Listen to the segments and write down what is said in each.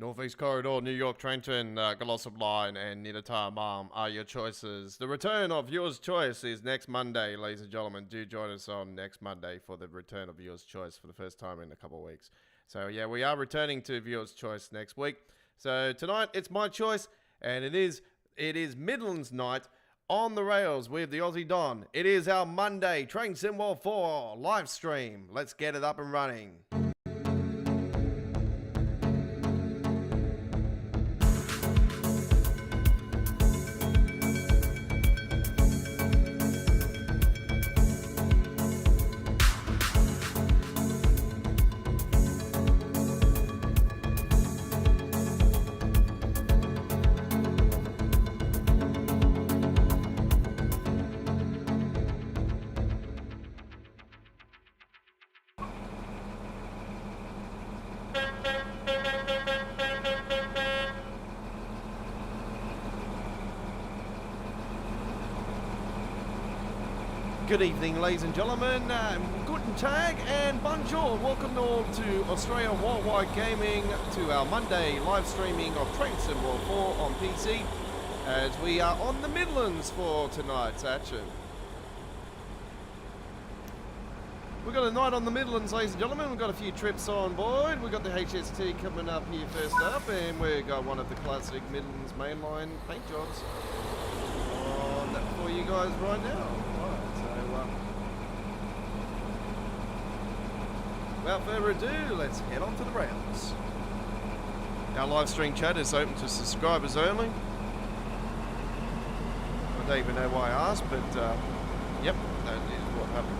Northeast Corridor, New York, Trenton, Glossop Line, and Nidatar Malm are your choices. The return of Yours Choice is next Monday, ladies and gentlemen. Do join us on next Monday for the return of Yours Choice for the first time in a couple of weeks. So, yeah, we are returning to Viewers Choice next week. So, tonight, it's my choice, and it is Midlands night on the rails with the Aussie Don. It is our Monday Train Symbol 4 live stream. Let's get it up and running. Good evening, ladies and gentlemen. Guten Tag and bonjour. Welcome all to Australia Worldwide Gaming to our Monday live streaming of Train Symbol 4 on PC as we are on the Midlands for tonight's action. We've got a night on the Midlands, ladies and gentlemen. We've got a few trips on board. We've got the HST coming up here first up, and we've got one of the classic Midlands Mainline paint jobs on for you guys right now. Without further ado, let's head on to the rails. Our live stream chat is open to subscribers only. I don't even know why I asked, but yep, that is what happened.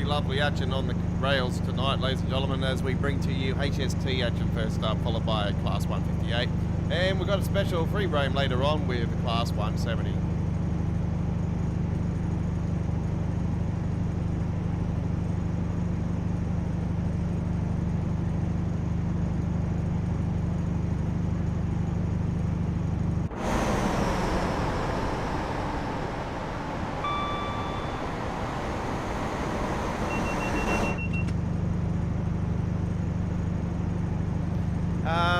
Lovely action on the rails tonight, ladies and gentlemen, as we bring to you HST action first up, followed by Class 158. And we've got a special free roam later on with Class 170.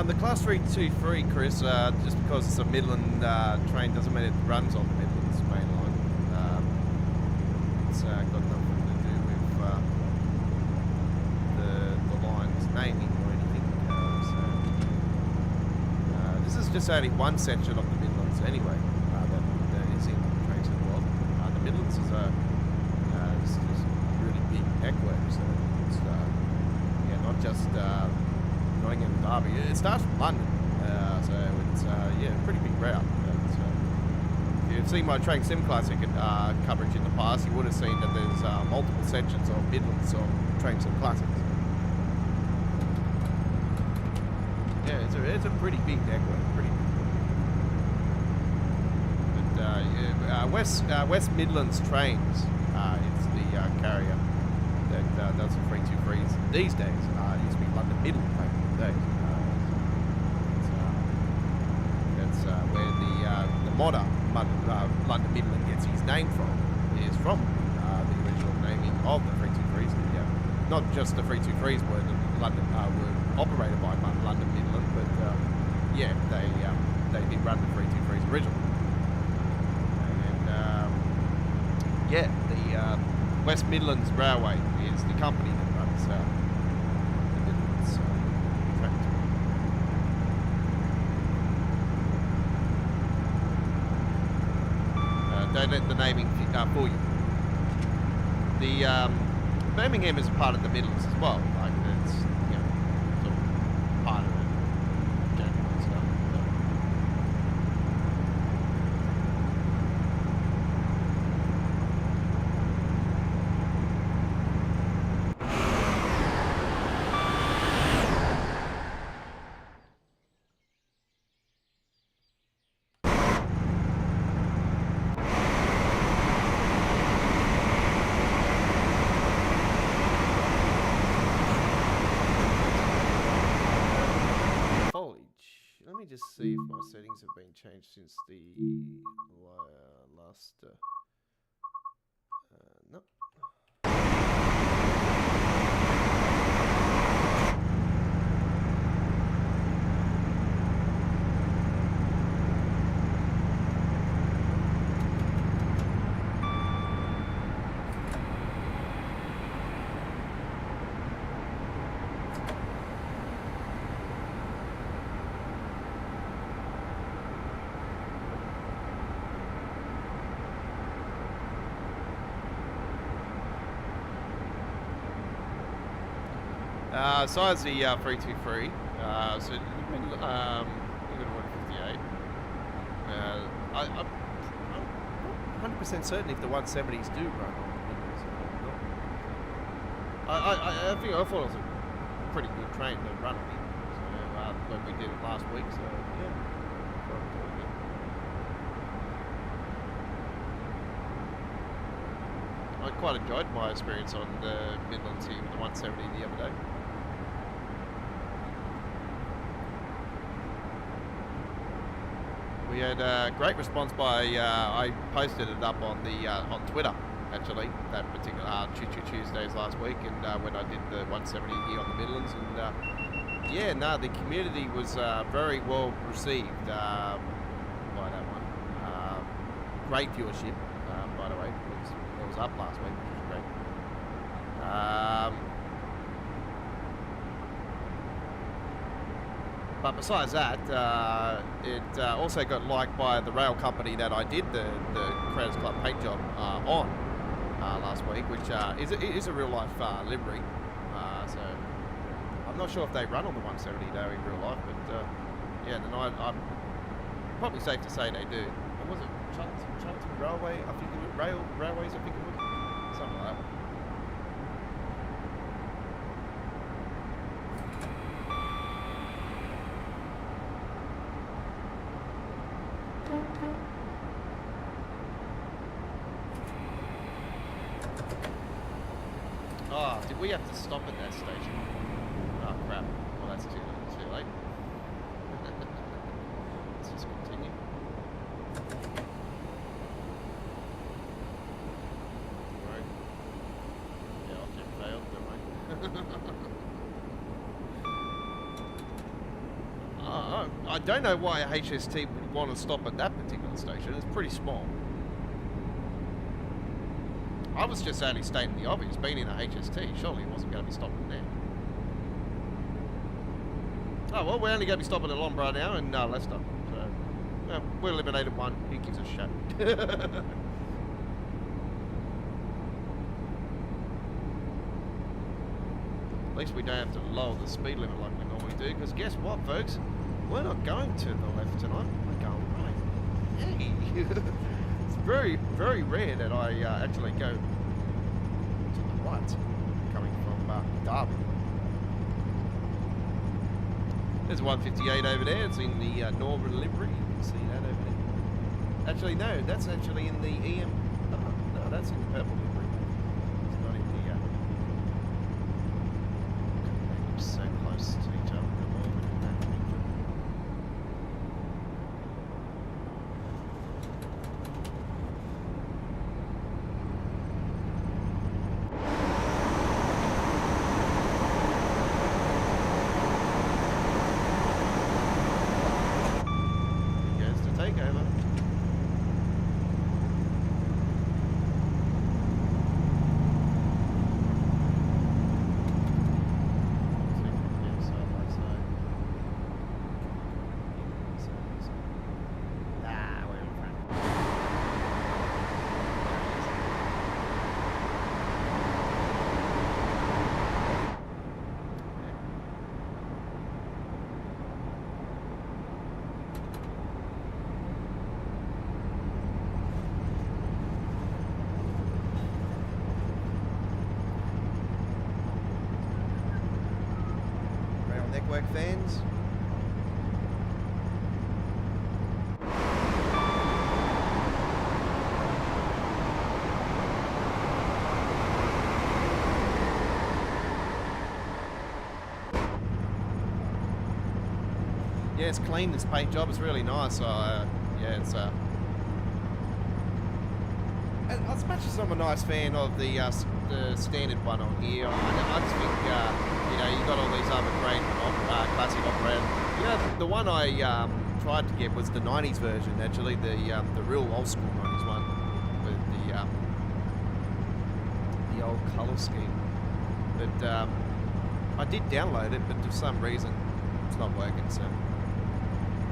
The Class 323, Chris, just because it's a Midland train doesn't mean it runs on the Midlands Mainline. It's got nothing to do with the line's naming or anything. This is just only one section of the Midlands anyway that is in the trains as well. The Midlands is this is really network. So it's yeah, not just Nottingham and Derby. It starts from London, so it's yeah, a pretty big route. If you've seen my Train Sim Classic coverage in the past, you would have seen that there's multiple sections of Midlands on Train Sim Classics. Yeah, it's a pretty big network, pretty big. But West Midlands Trains is the carrier that does the 323s these days. It used to be London Midland back in the day. That's where the modder London Midland gets his name from. Is from the original naming of the 323s. Not just the 323s were operated by London Midland, but yeah, they did run the 323s originally. And yeah, the West Midlands Railway is the company that runs the Midlands trains. Don't let the naming fool you. The Birmingham is a part of the Midlands as well. Like it's sort of part of it. General stuff. Let me just see if my settings have been changed since the last. No. Size the 323. So we're going to 158. I'm 100% certain if the 170s do run on the Midlands. I think I thought it was a pretty good train to run on it. So when we did it last week. So yeah. I quite enjoyed my experience on the Midlands here with the 170 the other day. We had a great response by, I posted it up on the on Twitter actually, that particular Choo Choo Tuesdays last week, and when I did the 170 here on the Midlands, and yeah, no, the community was very well received by that one. Great viewership, by the way. It was up last week, which was great. But besides that, it also got liked by the rail company that I did the Creators Club paint job on last week, which is a real life livery. So I'm not sure if they run on the 170 though in real life, but yeah, then I'm probably safe to say they do. And was it Charlton Railway? I think it was Railways. I think it was something like that. Oh, did we have to stop at that station? Oh crap. Well, that's too late. Let's just continue. Right. Yeah, object failed, don't I don't know why HST would want to stop at that particular station. It's pretty small. I was just only stating the obvious, being in a HST, surely it wasn't going to be stopping there. Oh, well, we're only going to be stopping at Longborough now and Leicester. So, well, we eliminated one. Who gives a shit? At least we don't have to lower the speed limit like we normally do, because guess what, folks? We're not going to the left tonight, we're going right. Hey! It's very, very rare that I actually go to the right, coming from Derby. There's 158 over there, it's in the Northern Livery, you can see that over there. Actually, no, that's actually in the EM, no, that's in the purple livery. It's not in the, they're so close to each other. Network fans. Yeah, it's clean, this paint job. It's really nice. Yeah, it's as much as I'm a nice fan of the standard one on here, I just think you know, you got all these other great classic operators. You know, the one I tried to get was the 90s version, actually, the real old school 90s one with the old colour scheme. But I did download it, but for some reason it's not working. So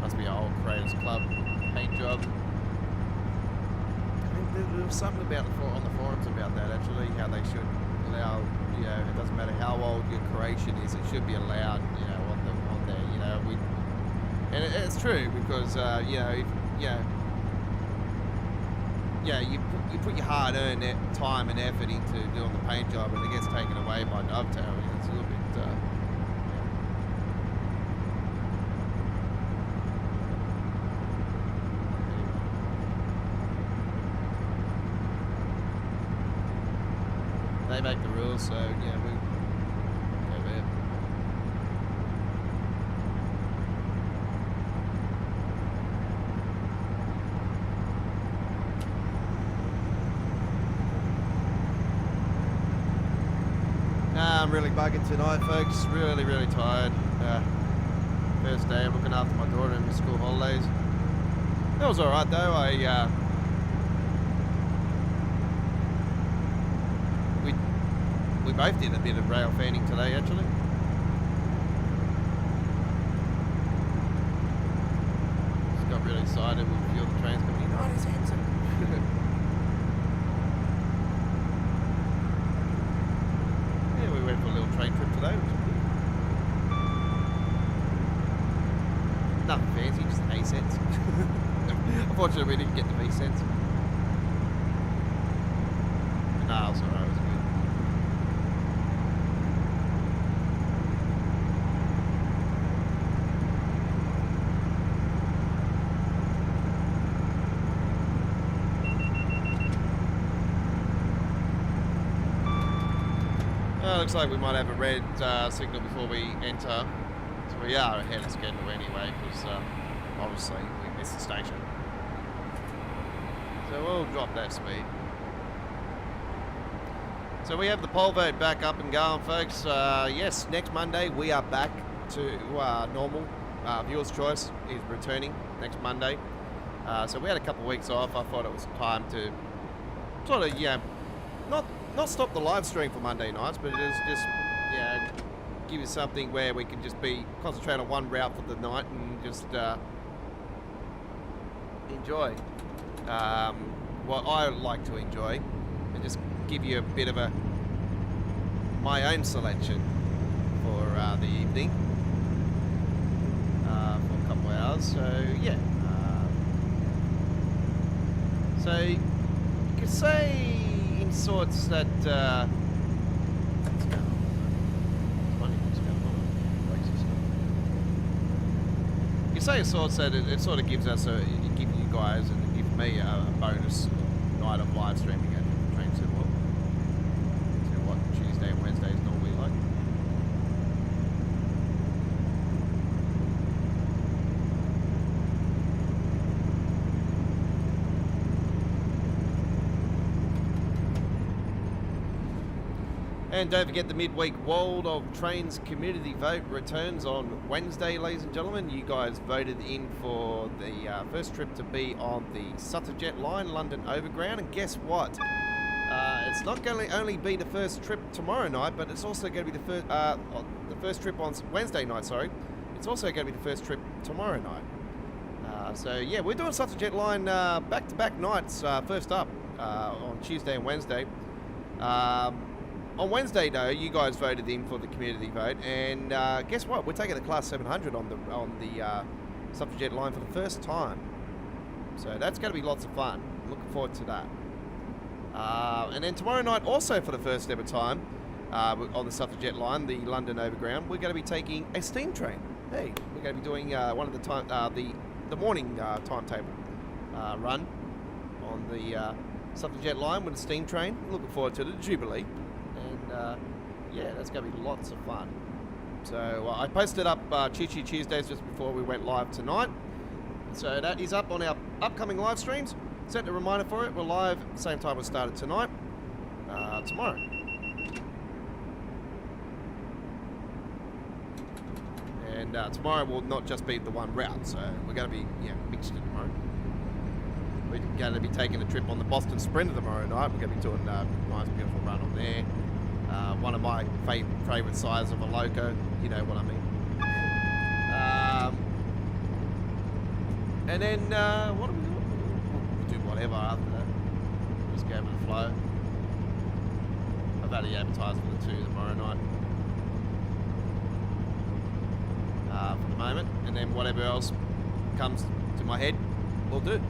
must be an old Creators Club paint job. There was something about on the forums about that, actually, how they should allow, you know, it doesn't matter how old your creation is, it should be allowed, you know, on there, you know, and it's true, because, you know, you put your hard-earned time and effort into doing the paint job, and it gets taken away by dovetailing. It's a little bit, they make the rules, so yeah, we go there. I'm really bugging tonight, folks. Really, really tired. First day of looking after my daughter in the school holidays. That was alright though. We both did a bit of rail fanning today, actually. Just got really excited with a few of the trains coming in. Oh, there's Hanson. Yeah, we went for a little train trip today, which was good. Nothing fancy, just A-cents. Unfortunately, we didn't get the V-cents. Nah, it was alright, it was good. Looks like we might have a red signal before we enter. So we are ahead of schedule anyway, because obviously we missed the station. So we'll drop that speed. So we have the poll vote back up and going, folks. Yes, next Monday we are back to normal. Viewer's Choice is returning next Monday. So we had a couple of weeks off. I thought it was time to sort of, yeah, not stop the live stream for Monday nights, but it is just, yeah, give you something where we can just concentrate on one route for the night and just enjoy what I like to enjoy, and just give you a bit of my own selection for the evening for a couple of hours. So yeah, so you could say in sorts that you say in sorts that it sort of gives us give you guys and give me a bonus night of live streaming at the train symbol. To what Tuesday and Wednesday is normally like. And don't forget the midweek World of Trains community vote returns on Wednesday, ladies and gentlemen. You guys voted in for the first trip to be on the Suttlejet line, London Overground, and guess what? It's not going to only be the first trip tomorrow night, but it's also going to be the first trip on Wednesday night. Sorry, it's also going to be the first trip tomorrow night. So yeah, we're doing Suttlejet line back-to-back nights. First up on Tuesday and Wednesday. On Wednesday, though, you guys voted in for the community vote, and guess what? We're taking the Class 700 on the Suffragette line for the first time. So that's going to be lots of fun. I'm looking forward to that. And then tomorrow night, also for the first ever time, on the Suffragette line, the London Overground, we're going to be taking a steam train. Hey, we're going to be doing one of the morning timetable run on the Suffragette line with a steam train. Looking forward to the Jubilee. And yeah, that's going to be lots of fun. So I posted up Chee Chee Tuesdays just before we went live tonight. So that is up on our upcoming live streams. Set a reminder for it. We're live at the same time we started tonight, tomorrow. And tomorrow will not just be the one route, so we're going to be mixed in tomorrow. We're going to be taking a trip on the Boston Sprinter tomorrow night. We're going to be doing a nice, beautiful run on there. One of my favourite size of a loco, you know what I mean. And then what do we do? We'll do whatever after that. Just go with the flow. I've already advertised for the 2 tomorrow night. For the moment, and then whatever else comes to my head, we'll do.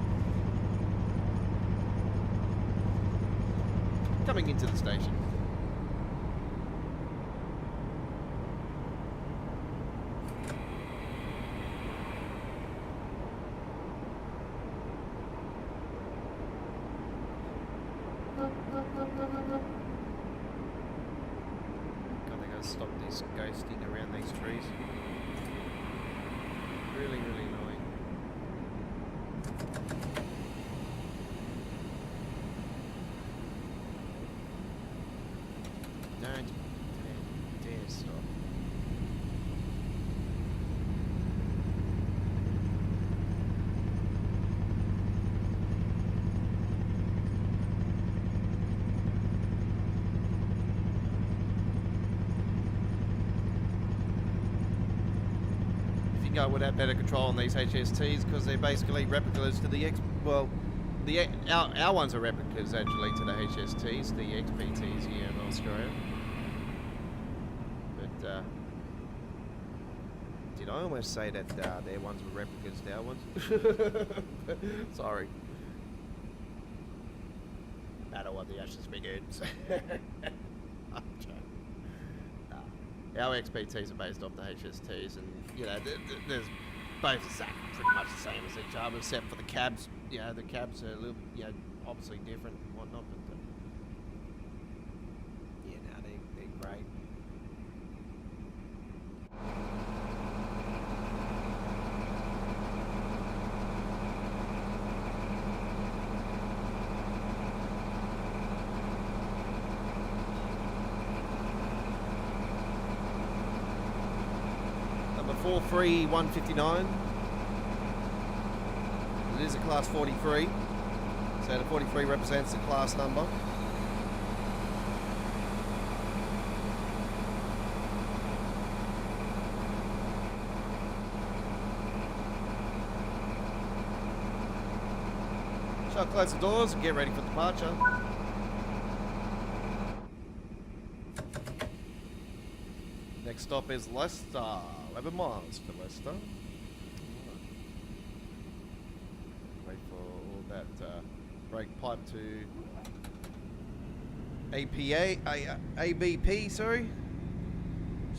Coming into the station. God, they gotta stop this ghosting around these trees. Really, really annoying. Don't dare stop. Go without better control on these HSTs because they're basically replicas to the our ones are replicas actually to the HSTs, the XPTs here in Australia. But did I almost say that their ones were replicas to our ones? Sorry. I don't want the ashes big ends. I'm joking. Our XPTs are based off the HSTs, and you know, there's both exactly pretty much the same as each other, except for the cabs. You know, the cabs are a little, obviously different and whatnot, but yeah, no, they're great. Number 43159. It is a class 43, so the 43 represents the class number. Shall close the doors and get ready for departure. Next stop is Leicester. 11 miles to Leicester. Wait for all that brake pipe to ABP, sorry,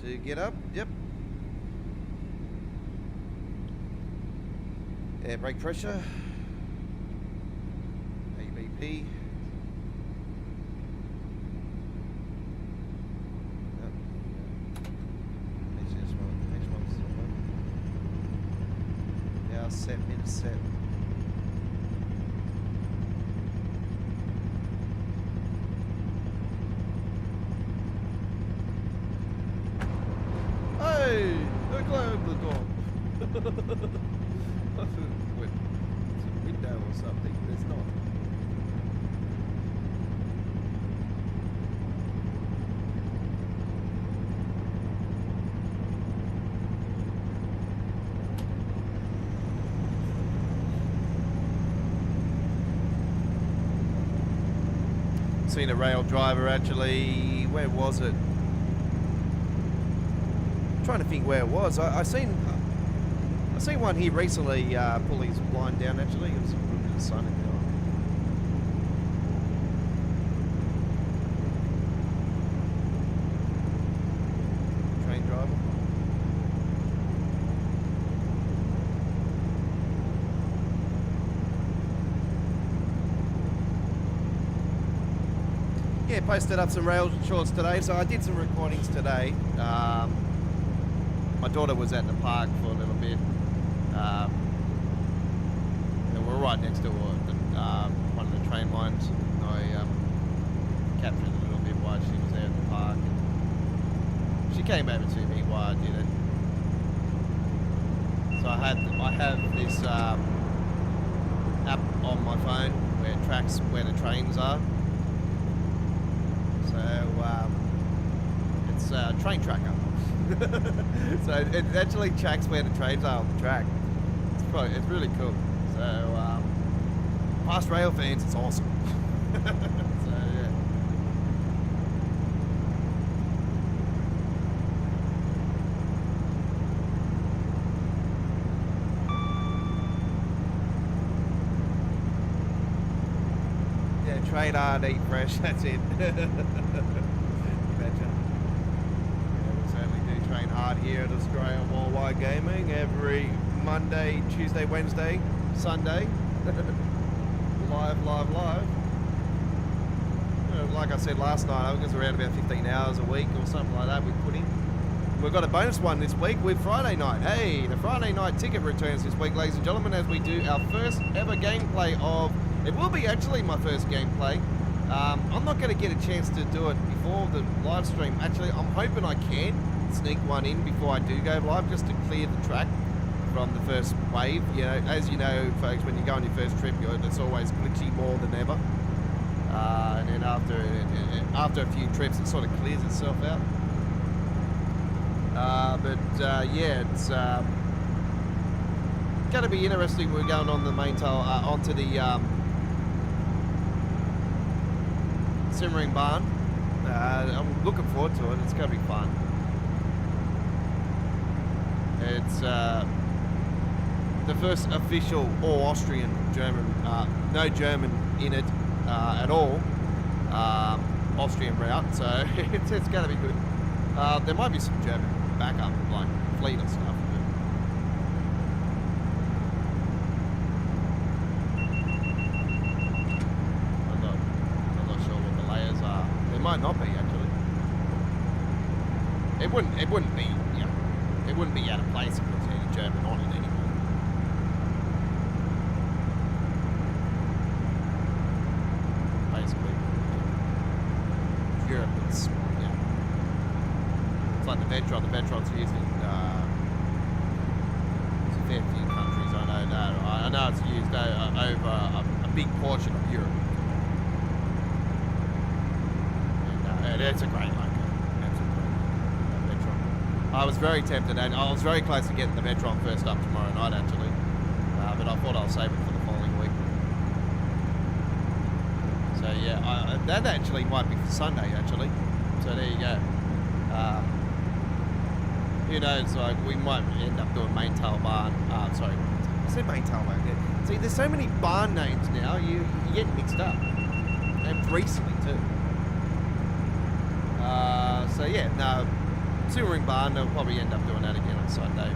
to get up. Yep. Air brake pressure. ABP. Set, minute set. Hey, look at the door. I thought it's a window or something. There's not. Seen a rail driver actually. Where was it? I'm trying to think where it was. I seen one here recently pull his blind down. Actually, it was a little bit of sun in there. Train driver. Yeah, posted up some rail shorts today, so I did some recordings today. My daughter was at the park for a little bit, and we're right next to one of the train lines. I captured a little bit while she was there at the park, and she came over to me while I did it. So I have this app on my phone where it tracks where the trains are. So it's a train tracker. So it actually tracks where the trains are on the track. It's really cool. So past rail fans, it's awesome. So yeah. Yeah, train hard, eat fresh. That's it. Hard here at Australia Worldwide Gaming every Monday, Tuesday, Wednesday, Sunday. live. Like I said last night, I think it's around about 15 hours a week or something like that we put in. We've got a bonus one this week with Friday night. Hey, the Friday night ticket returns this week, ladies and gentlemen, as we do our first ever gameplay of... It will be actually my first gameplay. I'm not going to get a chance to do it before the live stream. Actually, I'm hoping I can sneak one in before I do go live, just to clear the track from the first wave. You know, as you know, folks, when you go on your first trip, it's always glitchy more than ever. And then after a few trips, it sort of clears itself out. Yeah, it's going to be interesting. We're going on the main tail onto the simmering barn. I'm looking forward to it. It's going to be fun. It's the first official all Austrian German, no German in it at all, Austrian route, so it's going to be good. There might be some German backup, like fleet and stuff. I'm not sure what the layers are. There might not be actually. It wouldn't be. It wouldn't be out of place if there was any German on it anymore. Basically, Europe, it's like the Vetron. The Vetron's used in there's a fair few countries. I know it's used over a big portion of Europe. And it's a great logo. I was very tempted, and I was very close to getting the Metron first up tomorrow night actually, but I thought I'll save it for the following week. So yeah, that actually might be for Sunday actually. So there you go. who knows, like, we might end up doing main tail barn. Sorry, I said main tail barn. Yeah. See, there's so many barn names now, you get mixed up. And recently, too. So, yeah, no, Simmering Barn, they'll probably end up doing that again on Sunday.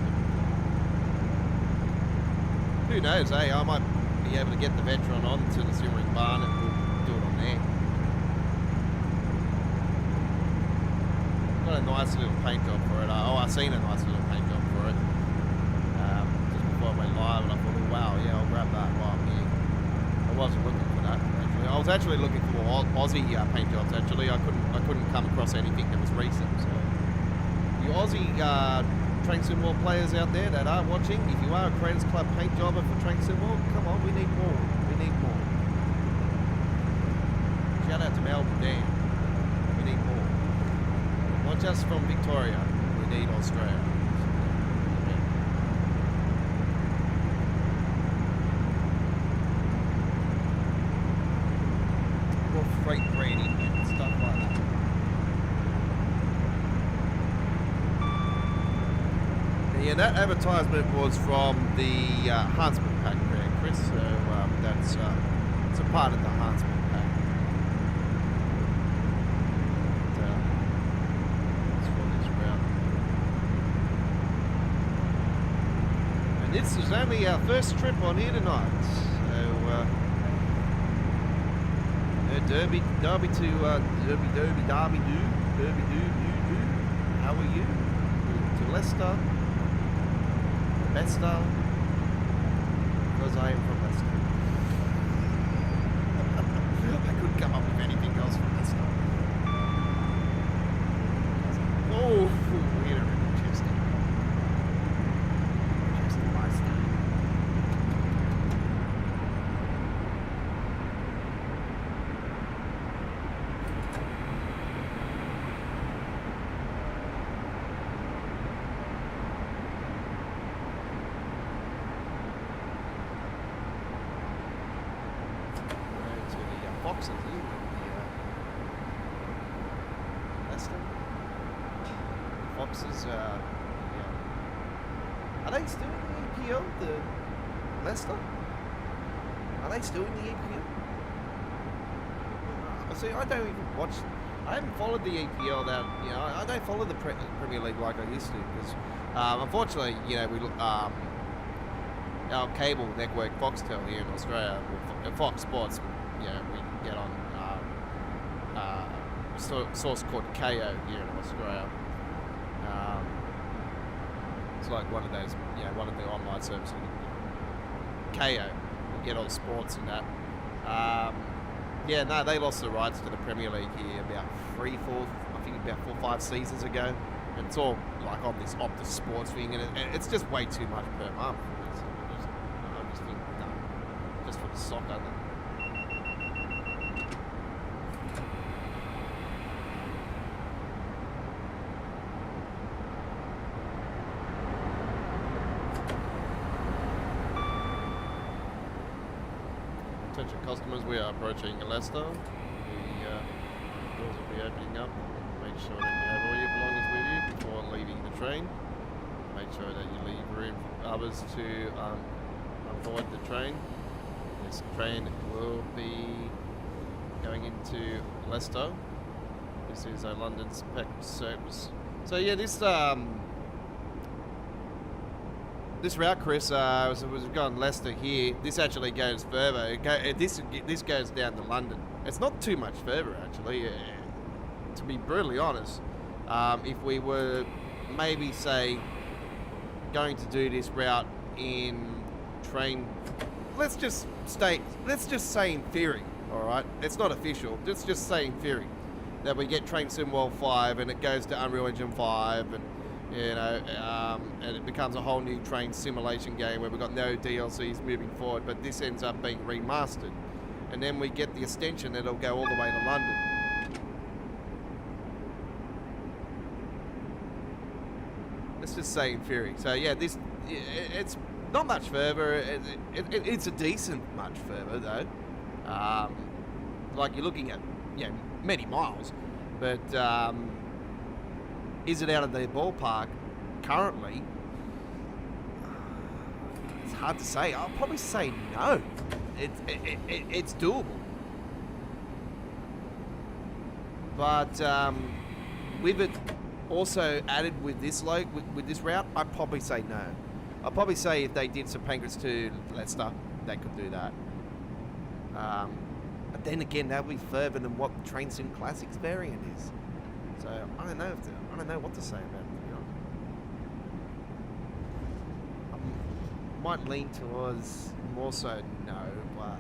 But who knows, eh? I might be able to get the veteran on to the Simmering Barn and we'll do it on there. Got a nice little paint job for it. I've seen a nice little paint job for it. Just before I went live, and I thought, oh, wow, yeah, I'll grab that while I'm here. I wasn't looking for that, actually. I was actually looking for Aussie paint jobs, actually. I couldn't come across anything that was recent, so. You Aussie Train Sim World players out there that are watching, if you are a Creators Club paint jobber for Train Sim World, come on, we need more. We need more. Shout out to Melbourne, Dan. We need more. Not just from Victoria, we need Australia. More freight rating and stuff like that. Yeah, that advertisement was from the Huntsman pack there, Chris, so that's it's a part of the Huntsman pack. And this is only our first trip on here tonight, so Derby to Derby do. How are you? To Leicester, Leicester, because I am from Leicester. I couldn't come up with anything else from Leicester. Oh, we're in Chester. Foxes, Leicester. Foxes, yeah. Are they still in the EPL, the Leicester? Are they still in the EPL? See, I don't even watch, I haven't followed the EPL that, you know, I don't follow the Premier League like I used to, because, unfortunately, you know, our cable network, Foxtel here in Australia, Fox Sports, you know, we get on source called KO here in Australia. It's like one of those, you know, one of the online services. KO, we get all the sports and that. Yeah, no, they lost the rights to the Premier League here about 4 or 5 seasons ago. And it's all like on this Optus Sports thing, and it's just way too much per month. I just think, no, just for the soccer. Attention customers, we are approaching Leicester. The doors will be opening up. Make sure that you have all your belongings with you before leaving the train. Make sure that you leave room for others to avoid the train. This train will be going into Leicester. This is a London spec service. So yeah, this route, Chris, was going Leicester here. This actually goes further. This goes down to London. It's not too much further, actually, to be brutally honest. If we were maybe, say, going to do this route in train, let's just say in theory, all right? It's not official. Let's just say in theory that we get Train Sim World 5 and it goes to Unreal Engine 5 and, you know, and it becomes a whole new train simulation game where we've got no DLCs moving forward, but this ends up being remastered. And then we get the extension that'll go all the way to London. Let's just say in theory. So yeah, it's not much further. It's a decent much further though. Like you're looking at, you know, many miles, but is it out of the ballpark currently, it's hard to say. I'll probably say no. It's doable. But with it also added with this with this route, I'd probably say no. I'd probably say if they did St Pancras to Leicester, they could do that. But then again, that would be further than what the Train Sim Classics variant is. So I don't know. I don't know what to say about it, to be honest. I might lean towards more so no, but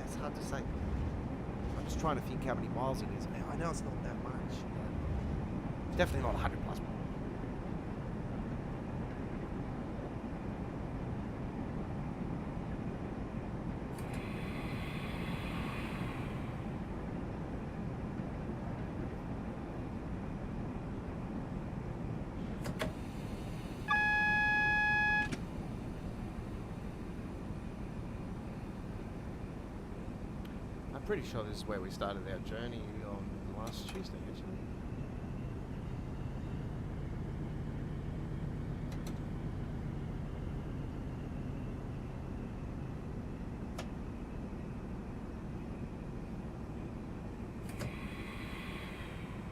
it's hard to say. I'm just trying to think how many miles it is. I know it's not that much. But definitely not 100 plus miles. I'm pretty sure this is where we started our journey on last Tuesday, actually.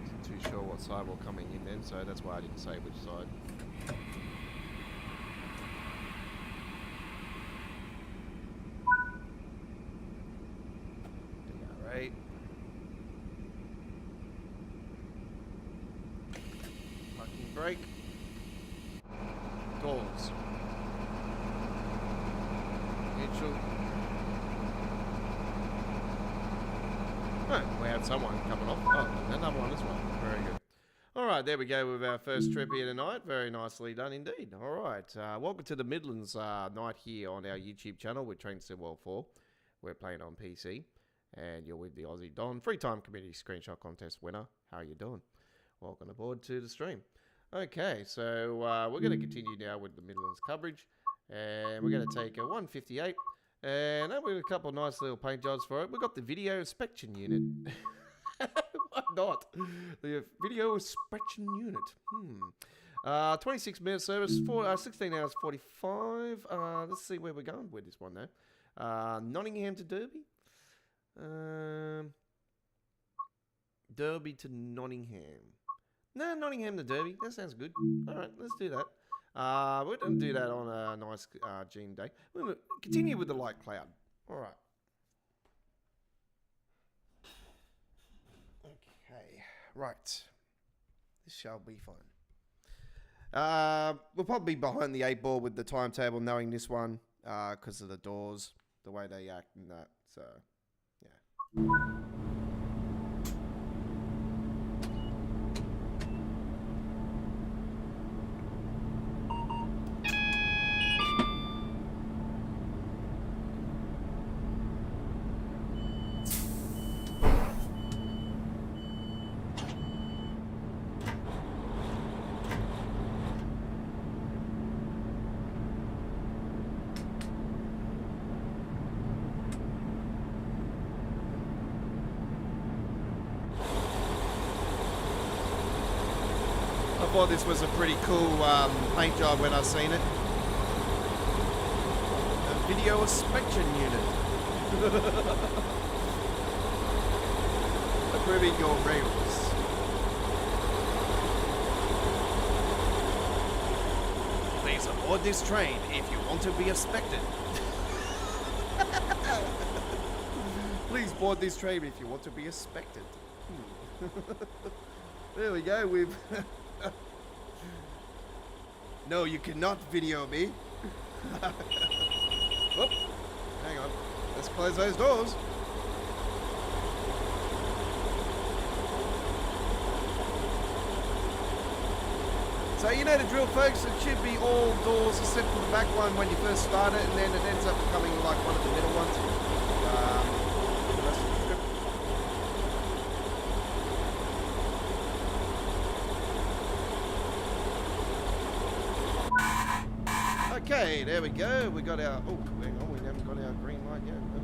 Wasn't too sure what side we're coming in then, so that's why I didn't say which side. Right. Parking brake. Doors. Neutral. Oh, we had someone coming off. Oh, another one as well. Very good. Alright, there we go with our first trip here tonight. Very nicely done indeed. Alright, welcome to the Midlands night here on our YouTube channel with Train Sim World 4. We're playing on PC. And you're with the Aussie Don, free time community screenshot contest winner. How you doing? Welcome aboard to the stream. Okay, so we're going to continue now with the Midlands coverage. And we're going to take a 158. And we've got a couple of nice little paint jobs for it. We've got the video inspection unit. Why not? The video inspection unit. 26 minute service, 16 hours 45. Let's see where we're going with this one now. Nottingham to Derby. Derby to Nottingham. No, Nottingham to Derby. That sounds good. Alright, let's do that. We're going to do that on a nice June day. We're going to continue with the light cloud. Alright. Okay, right. This shall be fun. We'll probably be behind the 8 ball with the timetable, knowing this one, because of the doors, the way they act and that, so... Yeah. I thought this was a pretty cool paint job when I seen it. A video inspection unit. Approving your rails. Please aboard this train if you want to be inspected. Please board this train if you want to be inspected. There we go. We've. No, you cannot video me. Whoop. Hang on. Let's close those doors. So you know the drill, folks. It should be all doors except for the back one when you first start it, and then it ends up becoming like one of the middle ones. The rest of the trip. Okay, there we go. We got our... Oh, hang on. We haven't got our green light yet. Oh.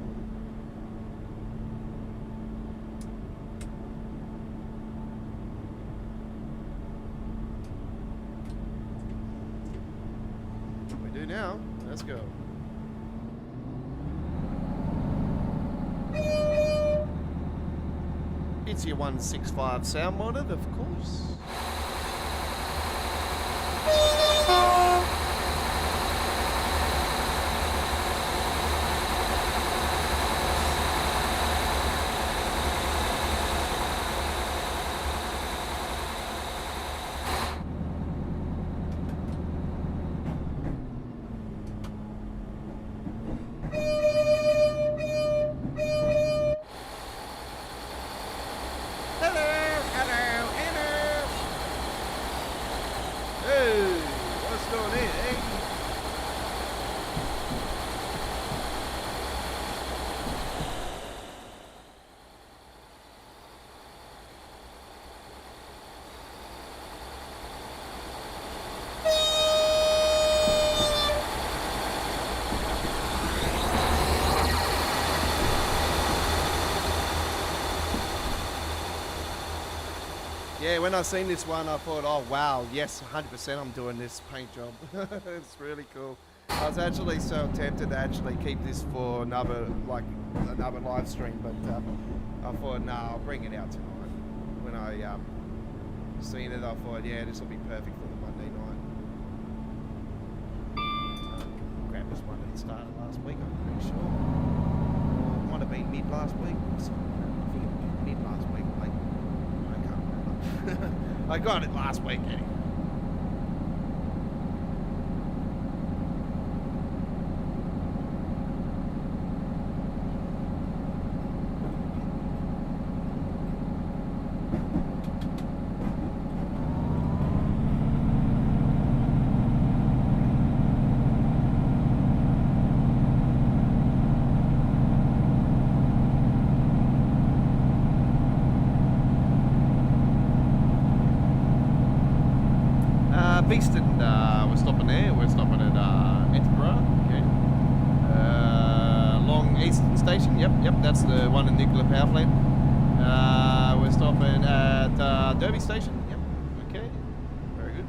now. Let's go. It's your 165 sound modded, of course. Yeah, when I seen this one, I thought, oh wow, yes, 100% I'm doing this paint job. It's really cool. I was actually so tempted to actually keep this for another live stream, but I thought, nah, I'll bring it out tonight. When I seen it, I thought, yeah, this will be perfect for the Monday night. Grab this one that started last week, I'm pretty sure. Or it might have been mid last week. I think it was mid last week. I can't remember. I got it last week anyway. Beeston, we're stopping there. We're stopping at Edinburgh. Okay. Long Eastern Station. Yep, that's the one in nuclear power plant. We're stopping at Derby Station. Yep. Okay. Very good.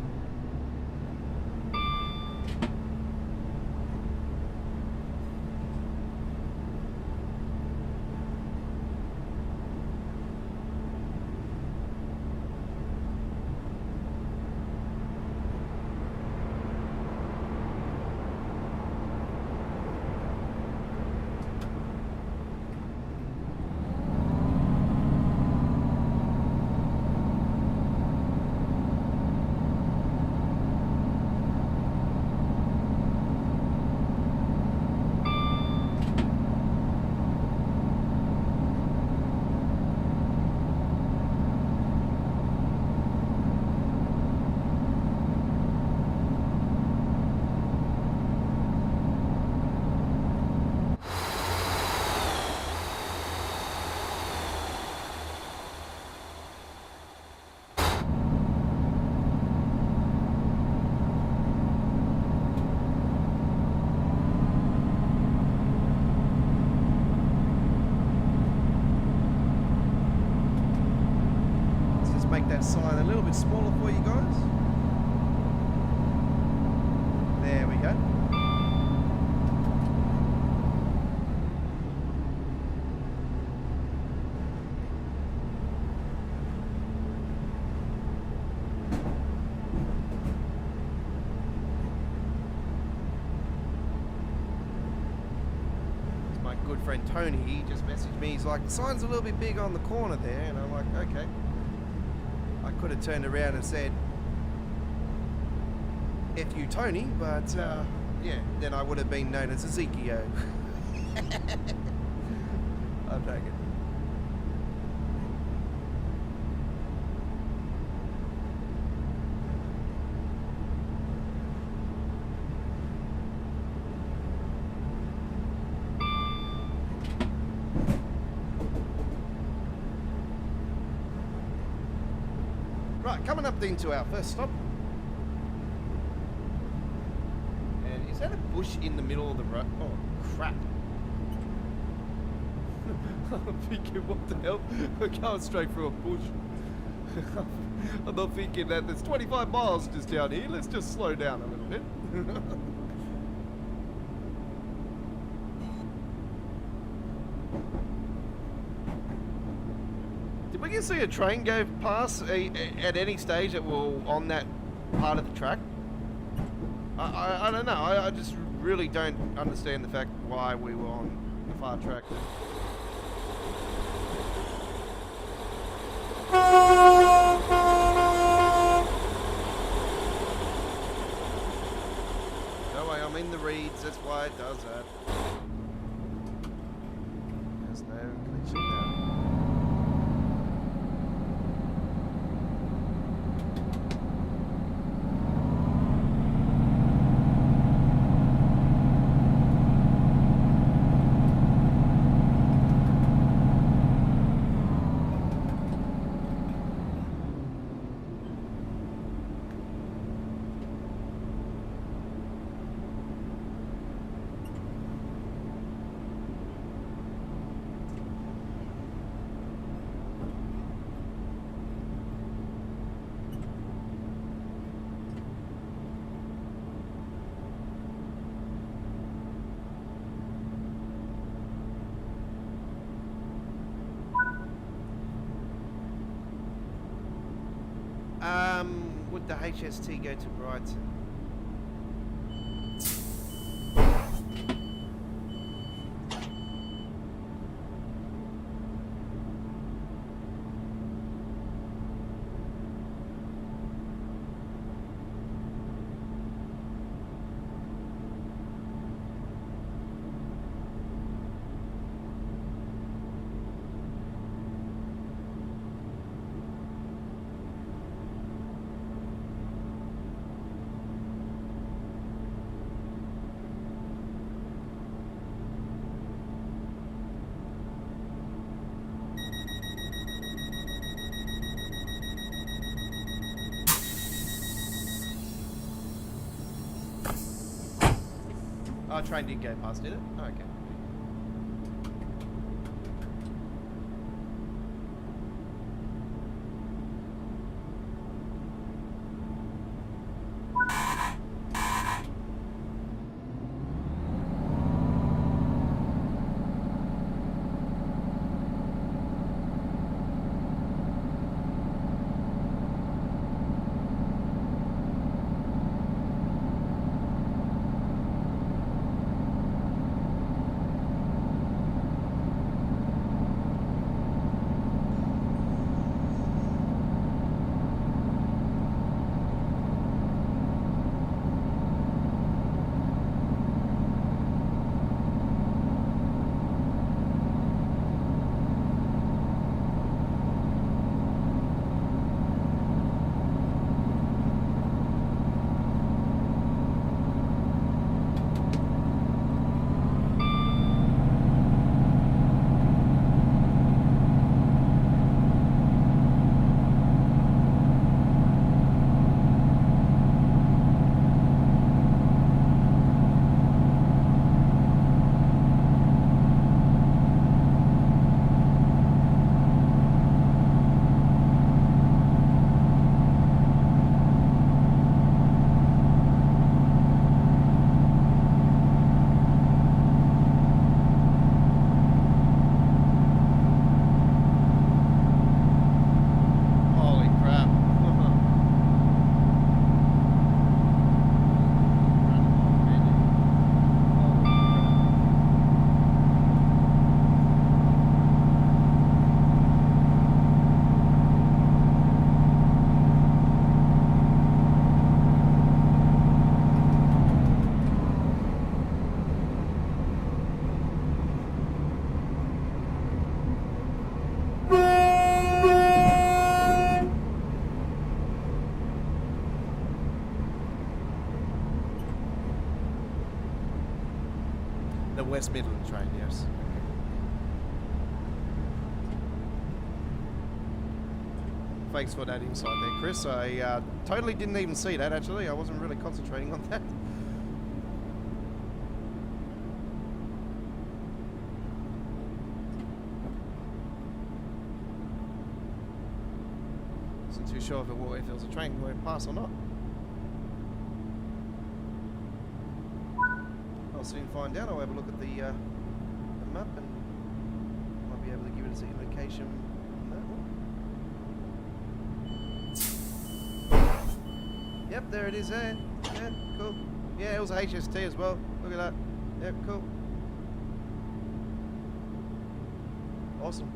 That sign a little bit smaller for you guys. There we go. It's my good friend Tony. He just messaged me. He's like, the sign's a little bit big on the corner there, and I'm like, okay. I could have turned around and said, F you, Tony, but yeah, then I would have been known as Ezekiel. I'll take it. Right, coming up into our first stop. And is that a bush in the middle of the road? Oh, crap. I'm thinking, what the hell? We're going straight through a bush. I'm not thinking that there's 25 miles just down here. Let's just slow down a little bit. you see a train go past at any stage that will on that part of the track? I don't know. I just really don't understand the fact why we were on the far track. No way, I'm in the reeds. That's why it does that. There's no connection now. Would the HST go to Brighton? Oh, train did go past, did it? Oh, okay. The West Midland train, yes. Thanks for that insight there, Chris. I totally didn't even see that, actually. I wasn't really concentrating on that. Wasn't too sure if there was a train going past or not. I'll soon find out. I'll have a look at the map and might be able to give it a indication on that one. Yep, there it is there. Yeah, cool. Yeah, it was HST as well. Look at that. Yep, cool. Awesome.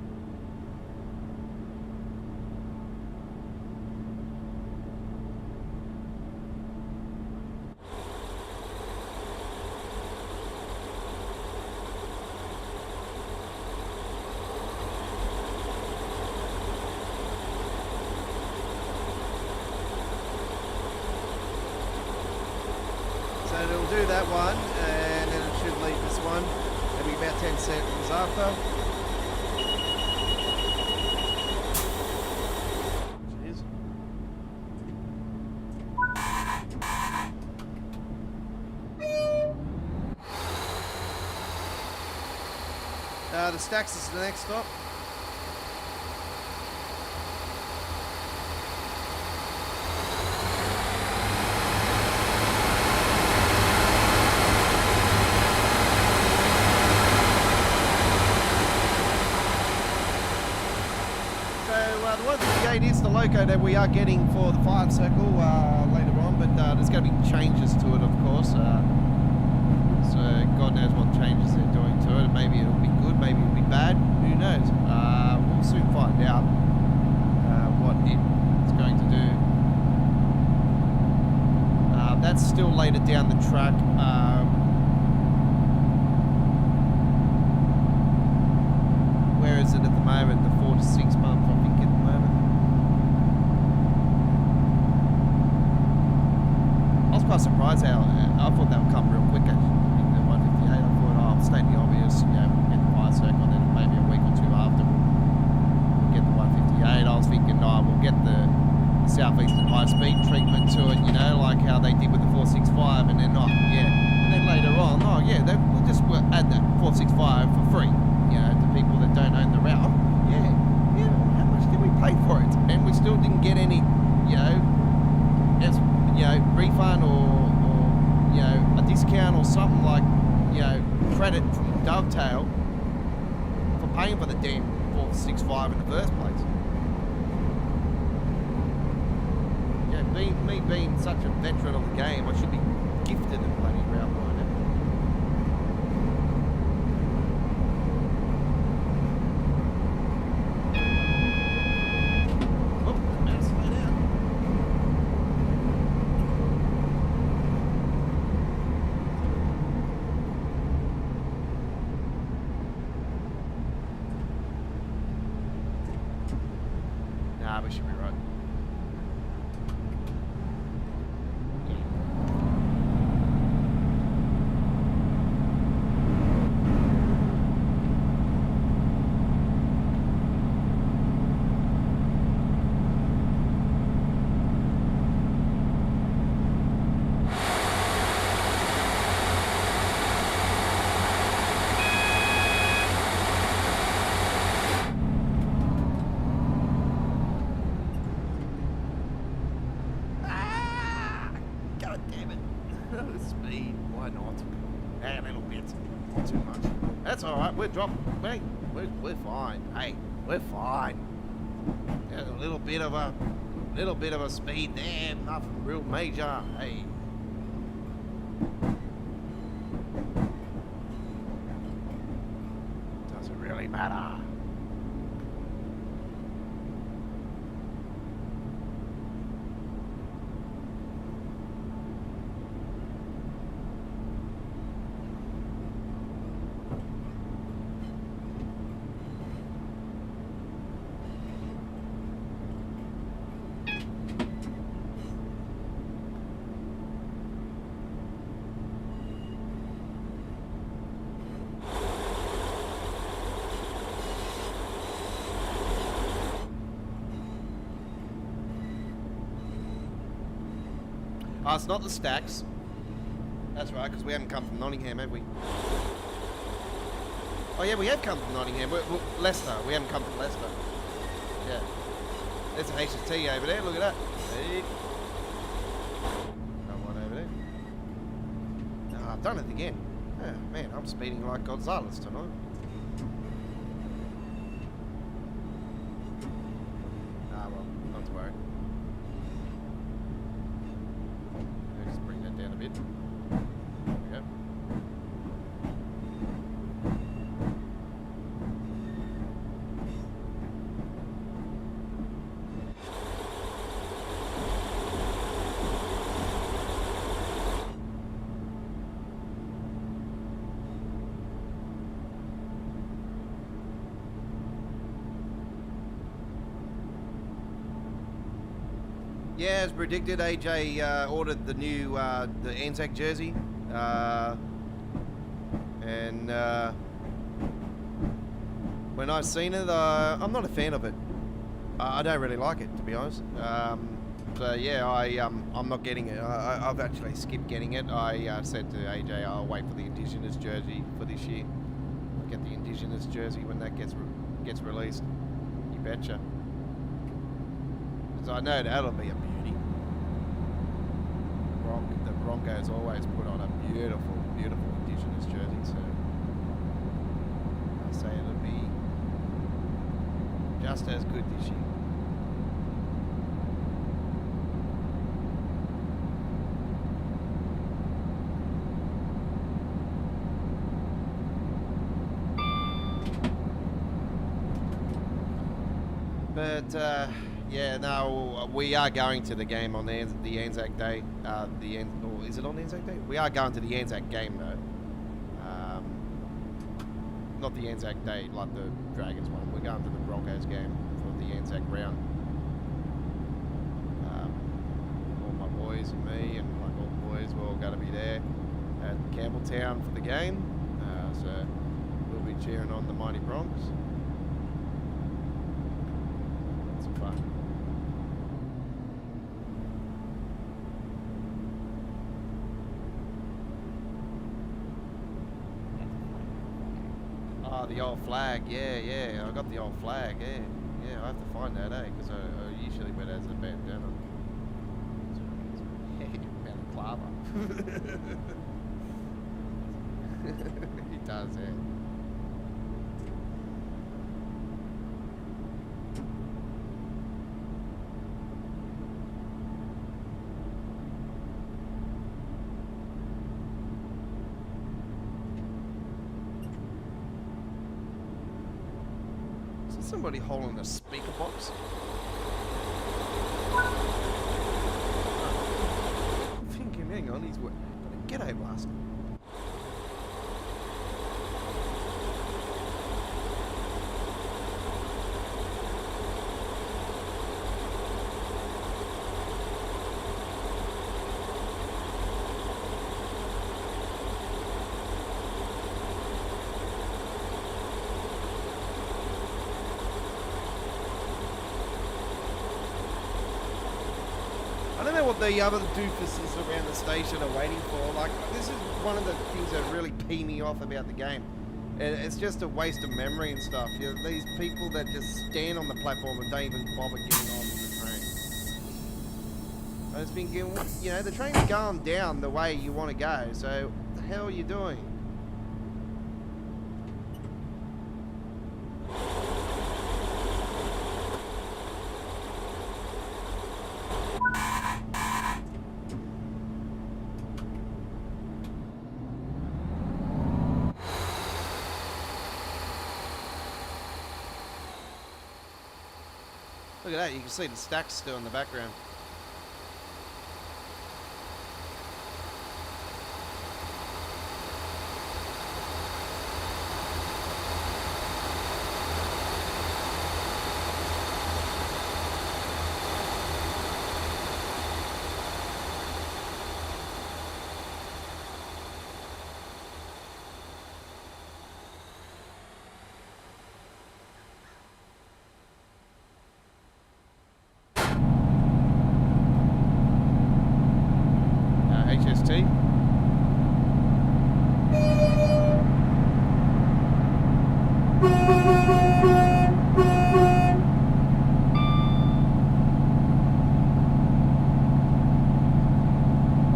So it'll do that one, and then it should leave this one. Maybe about 10 seconds after. Cheers. The Stacks is the next stop. The 158 is the loco that we are getting for the fire circle later on, but there's going to be changes to it, of course. So God knows what changes they're doing to it. Maybe it'll be good, maybe it'll be bad. Who knows? We'll soon find out what it's going to do. That's still later down the track. Where is it at the moment? The 4 to 6 months, I think, at the moment. I was quite surprised how I thought that would come real quick. Actually, the 158. I thought, oh, I'll state the obvious. You know, we'll get the fire circle, and then maybe a week or two after we'll get the 158. I was thinking, oh, we'll get the southeastern high speed treatment to it. You know, like how they did with the 465, and then and then later on, we'll just add that 465 for free. You know, to people that don't own the route. How much did we pay for it? And we still didn't get any, refund or a discount or something like, credit from Dovetail for paying for the damn 465 in the first place. Me being such a veteran of the game, I should be gifted a bloody route by now. We should be right. Speed, why not? A little bit, not too much. That's all right. We're dropping. Hey, we're fine. Hey, we're fine. There's a little bit of a speed there. Nothing real major. Hey. Doesn't really matter. It's not the Stacks. That's right, because we haven't come from Nottingham, have we? Oh yeah, we have come from Nottingham. We're Leicester. We haven't come from Leicester. Yeah. There's an HST over there. Look at that. Hey. Got one over there. Oh, I've done it again. Oh, man, I'm speeding like Gonzalez tonight. Well, not to worry. bit. There we go. Yeah, as predicted, AJ ordered the new the Anzac jersey, and when I've seen it, I'm not a fan of it. I don't really like it, to be honest. So yeah, I'm not getting it. I've actually skipped getting it. I said to AJ, I'll wait for the Indigenous jersey for this year. I'll get the Indigenous jersey when that gets released. You betcha. So I know that'll be a beauty. The Broncos always put on a beautiful, beautiful Indigenous jersey, so I say it'll be just as good this year. But yeah, no, we are going to the game on the Anzac Day. Or is it on Anzac Day? We are going to the Anzac game though. Not the Anzac Day like the Dragons one. We're going to the Broncos game for the Anzac round. All my boys and me and like all the boys, we're all going to be there at Campbelltown for the game. So we'll be cheering on the mighty Bronx. Some fun. Oh, the old flag, yeah, I got the old flag, yeah, I have to find that, because I usually wear that as a bandana. Balaclava. He does, yeah. Somebody holding a speaker box. I'm thinking, hang on, he's got a ghetto blaster. I don't know what the other doofuses around the station are waiting for. Like, this is one of the things that really pee me off about the game. It's just a waste of memory and stuff. You know, these people that just stand on the platform and don't even bother getting on the train. I was thinking, you know, the train's going down the way you want to go, so what the hell are you doing? Look at that, you can see the stacks still in the background. HST. I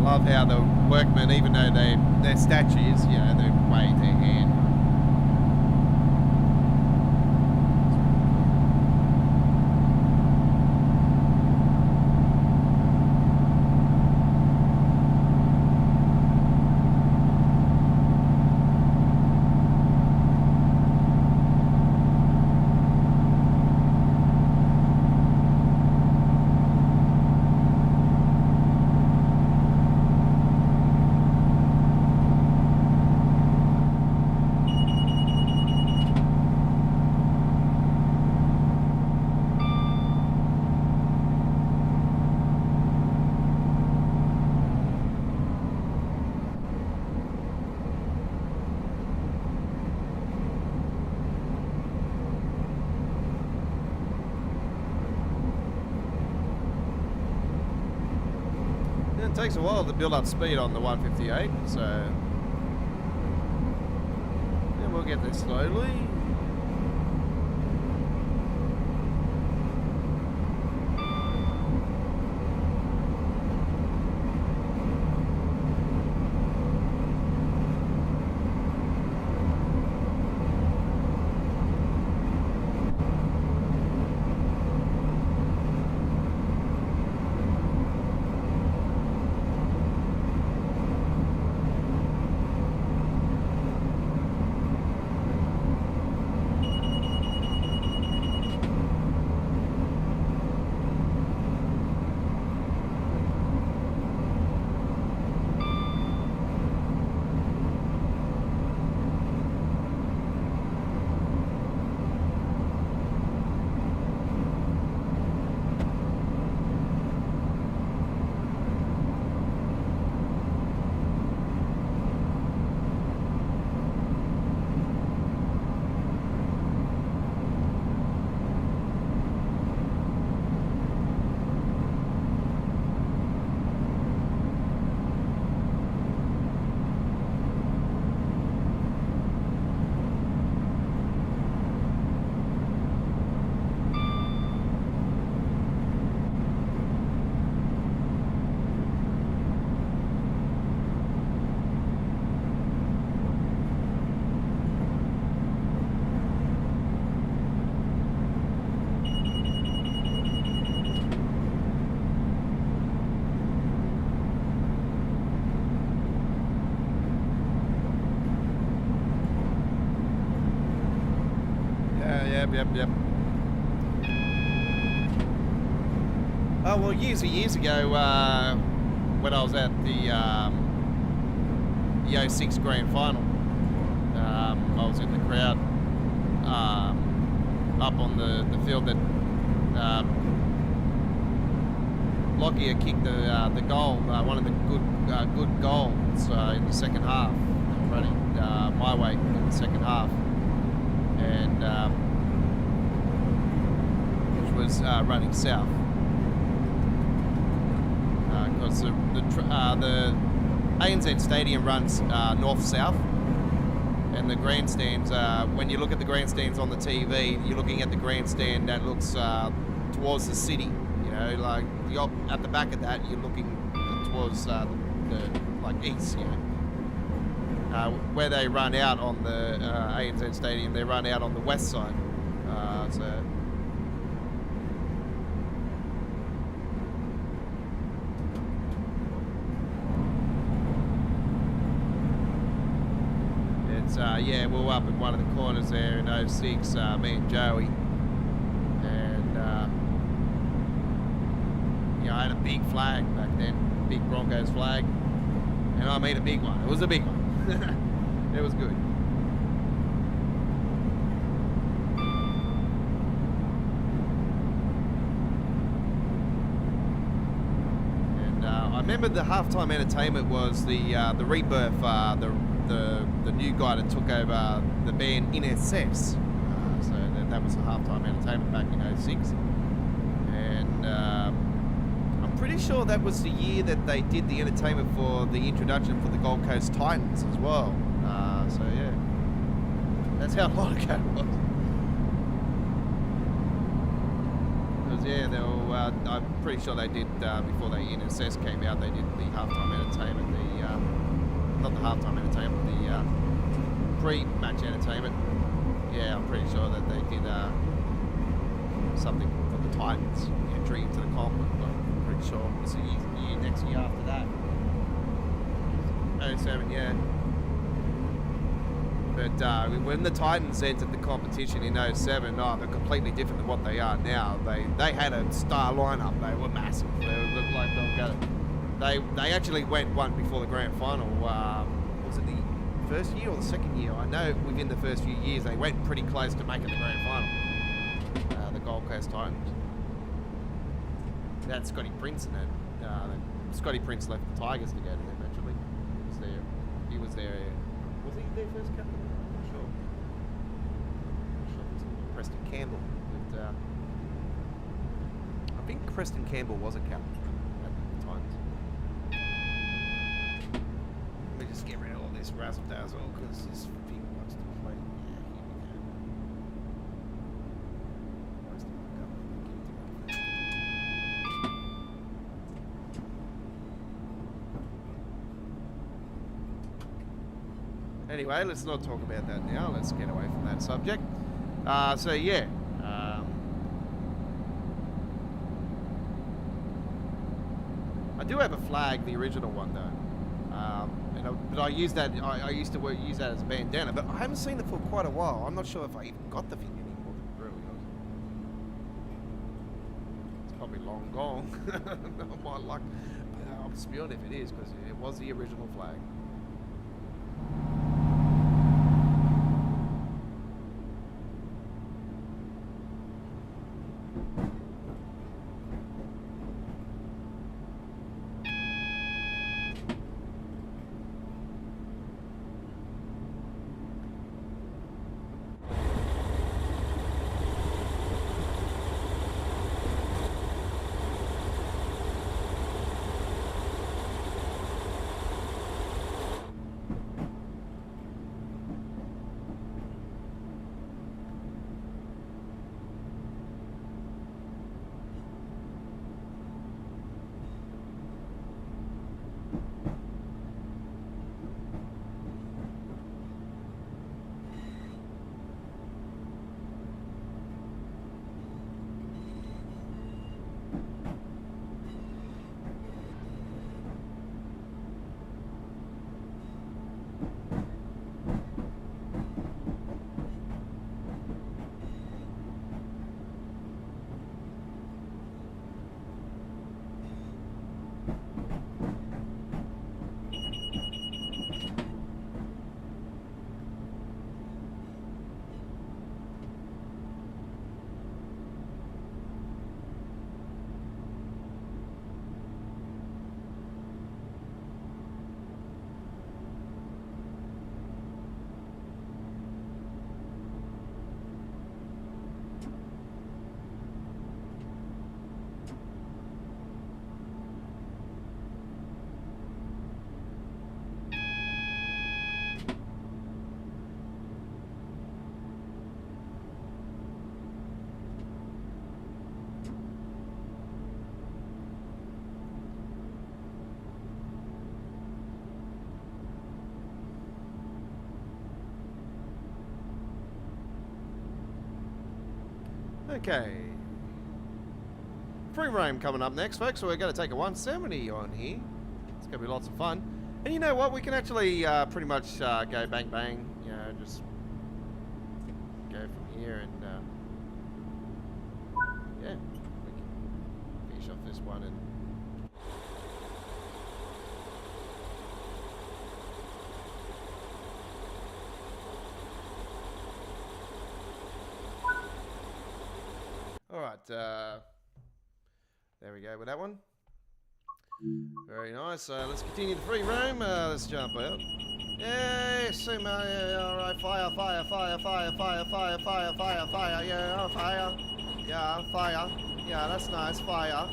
love how the workmen, even though they're statues, you know, they wave their hand. takes a while to build up speed on the 158, so yeah, we'll get there slowly. Yep. Oh, well, years ago, when I was at the 06 Grand Final, I was in the crowd up on the field that Lockyer kicked the goal, one of the good goals in the second half, running my way in the second half, and was running south because the ANZ Stadium runs north-south, and the grandstands, when you look at the grandstands on the TV, you're looking at the grandstand that looks towards the city, you know, like at the back of that you're looking towards the like east, you know. Where they run out on the ANZ Stadium, they run out on the west side, so yeah, we were up in one of the corners there in 06, me and Joey, and yeah, I had a big flag back then, big Broncos flag, and I made a big one. It was a big one. It was good. And I remember the halftime entertainment was the Rebirth, the new guy that took over the band In Excess. So that was the halftime entertainment back in 06. And I'm pretty sure that was the year that they did the entertainment for the introduction for the Gold Coast Titans as well. So yeah, that's how long ago it was. Because yeah, they were, I'm pretty sure they did, before they In Excess came out, they did the halftime entertainment, not the halftime entertainment, the pre-match entertainment. Yeah, I'm pretty sure that they did something for the Titans entry into the comp. I'm pretty sure it's the year next year after that. 07, yeah. But when the Titans entered the competition in 07, they're completely different than what they are now. They had a star lineup. They were massive. They looked like they were going to. They actually went one before the grand final. Was it the first year or the second year? I know within the first few years they went pretty close to making the grand final. The Gold Coast Titans. That's Scotty Prince in it. Scotty Prince left the Tigers to go to them eventually. He was there. Was he their first captain? I'm not sure. It was Preston Campbell. But, I think Preston Campbell was a captain at the Titans. this razzle dazzle because this thing wants to play. Yeah, here we go. Where's the Anyway, let's not talk about that now. Let's get away from that subject. So yeah. I do have a flag, the original one though. But I use that. I used to use that as a bandana, but I haven't seen it for quite a while. I'm not sure if I even got the thing anymore. Really, it's probably long gone. My luck. I'll spill it if it is, because it was the original flag. Okay. Free roam coming up next, folks. So we're going to take a 170 on here. It's going to be lots of fun. And you know what? We can actually pretty much go bang bang. You know, just go from here and yeah, we can finish off this one and. Alright, there we go with that one. Very nice. Let's continue the free roam. Let's jump out. Yay! Alright, fire, fire, fire, fire, fire, fire, fire, fire, fire, yeah, fire. Yeah, fire. Yeah, that's nice. Fire.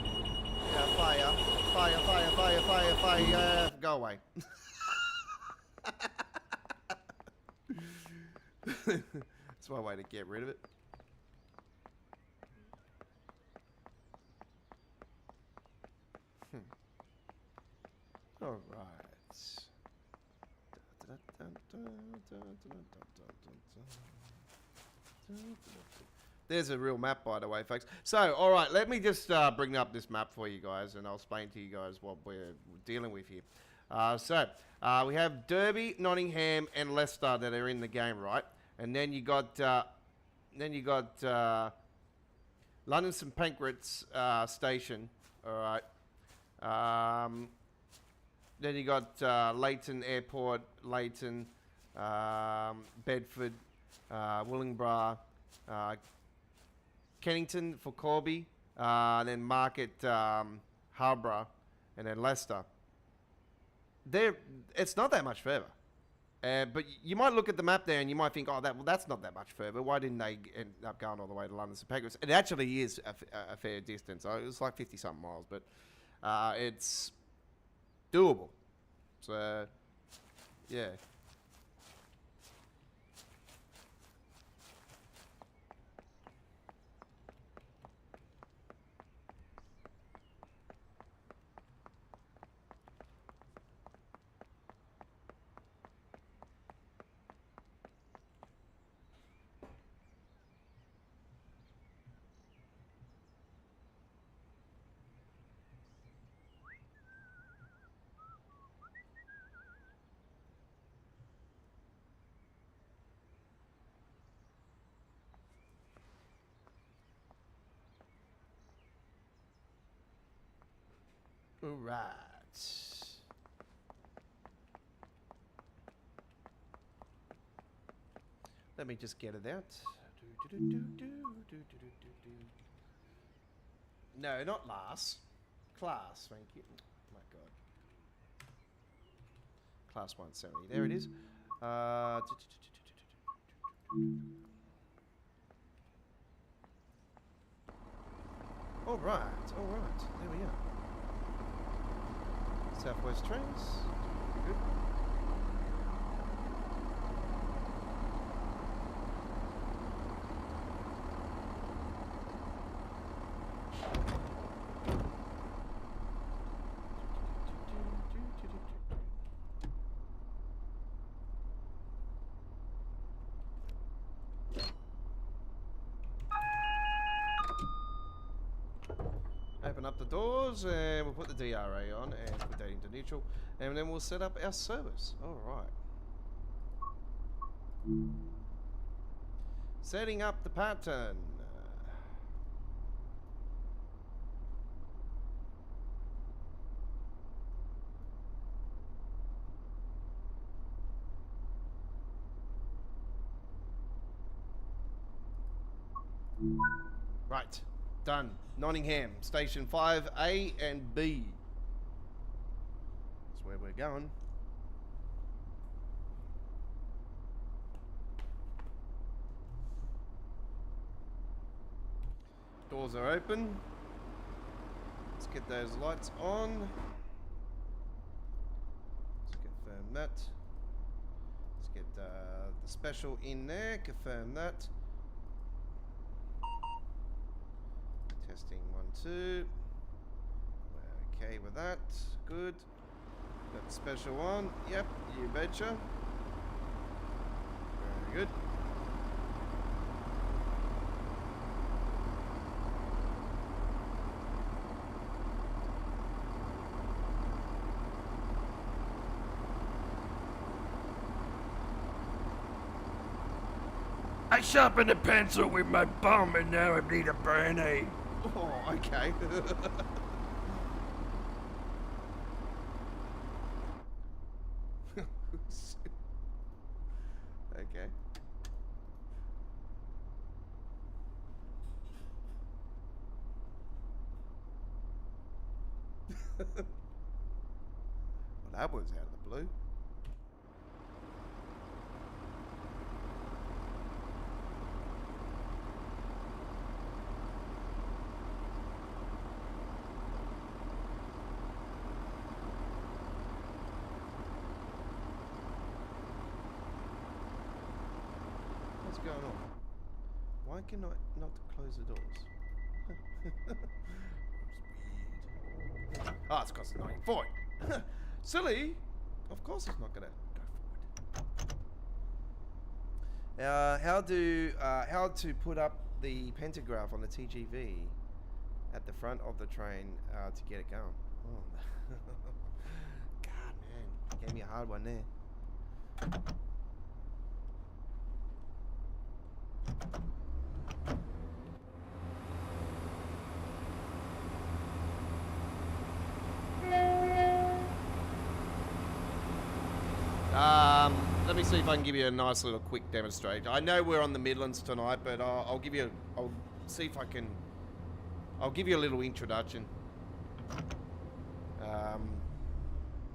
Yeah, fire. Fire, fire, fire, fire, fire, yeah. Go away. That's my way to get rid of it. All right. There's a real map, by the way, folks. So, all right, let me just bring up this map for you guys, and I'll explain to you guys what we're dealing with here. We have Derby, Nottingham, and Leicester that are in the game, right? And then you got London St Pancras Station, all right. Then you got Leighton Airport, Leighton, Bedford, Willingborough, Kennington for Corby, then Market Harbour, and then Leicester. It's not that much further. But you might look at the map there and you might think, oh, that's not that much further. Why didn't they end up going all the way to London St Pancras? It actually is a fair distance. It's like 50-something miles, but it's doable. So, yeah. Alright. Let me just get it out. No, not Last. Class, thank you. Oh my god. Class 170. There it is. Alright, alright. There we are. Southwest Trains. Good. Open up the doors and we'll put the DRA on and put that into neutral, and then we'll set up our service. Alright. Setting up the pattern. Right. Done. Nottingham, station 5A and B. That's where we're going. Doors are open. Let's get those lights on. Let's confirm that. Let's get the special in there. Confirm that. Testing 1, 2. We're okay with that. Good. Got the special on. Yep, you betcha. Very good. I sharpened a pencil with my bum and now I need a brandy. Oh, okay. Okay. Well, that was out of the blue. What's going on? Why can I not close the doors? It's weird. Ah, it's because it's not forward. Silly. Of course it's not going to go forward. How to put up the pantograph on the TGV at the front of the train to get it going. Oh. God, man. Gave me a hard one there. Let me see if I can give you a nice little quick demonstration. I know we're on the Midlands tonight, but I'll give you. I'll see if I can. I'll give you a little introduction.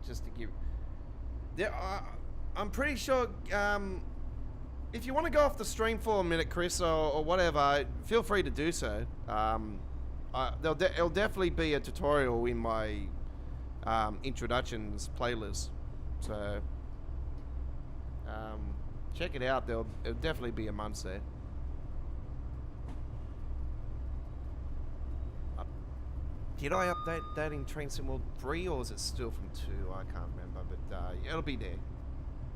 Just to give. There, I'm pretty sure. If you want to go off the stream for a minute, Chris, or whatever, feel free to do so. There'll definitely be a tutorial in my introductions playlist, so check it out. It'll definitely be amongst there. Did I update that in Train Sim World 3, or is it still from 2? I can't remember, but it'll be there.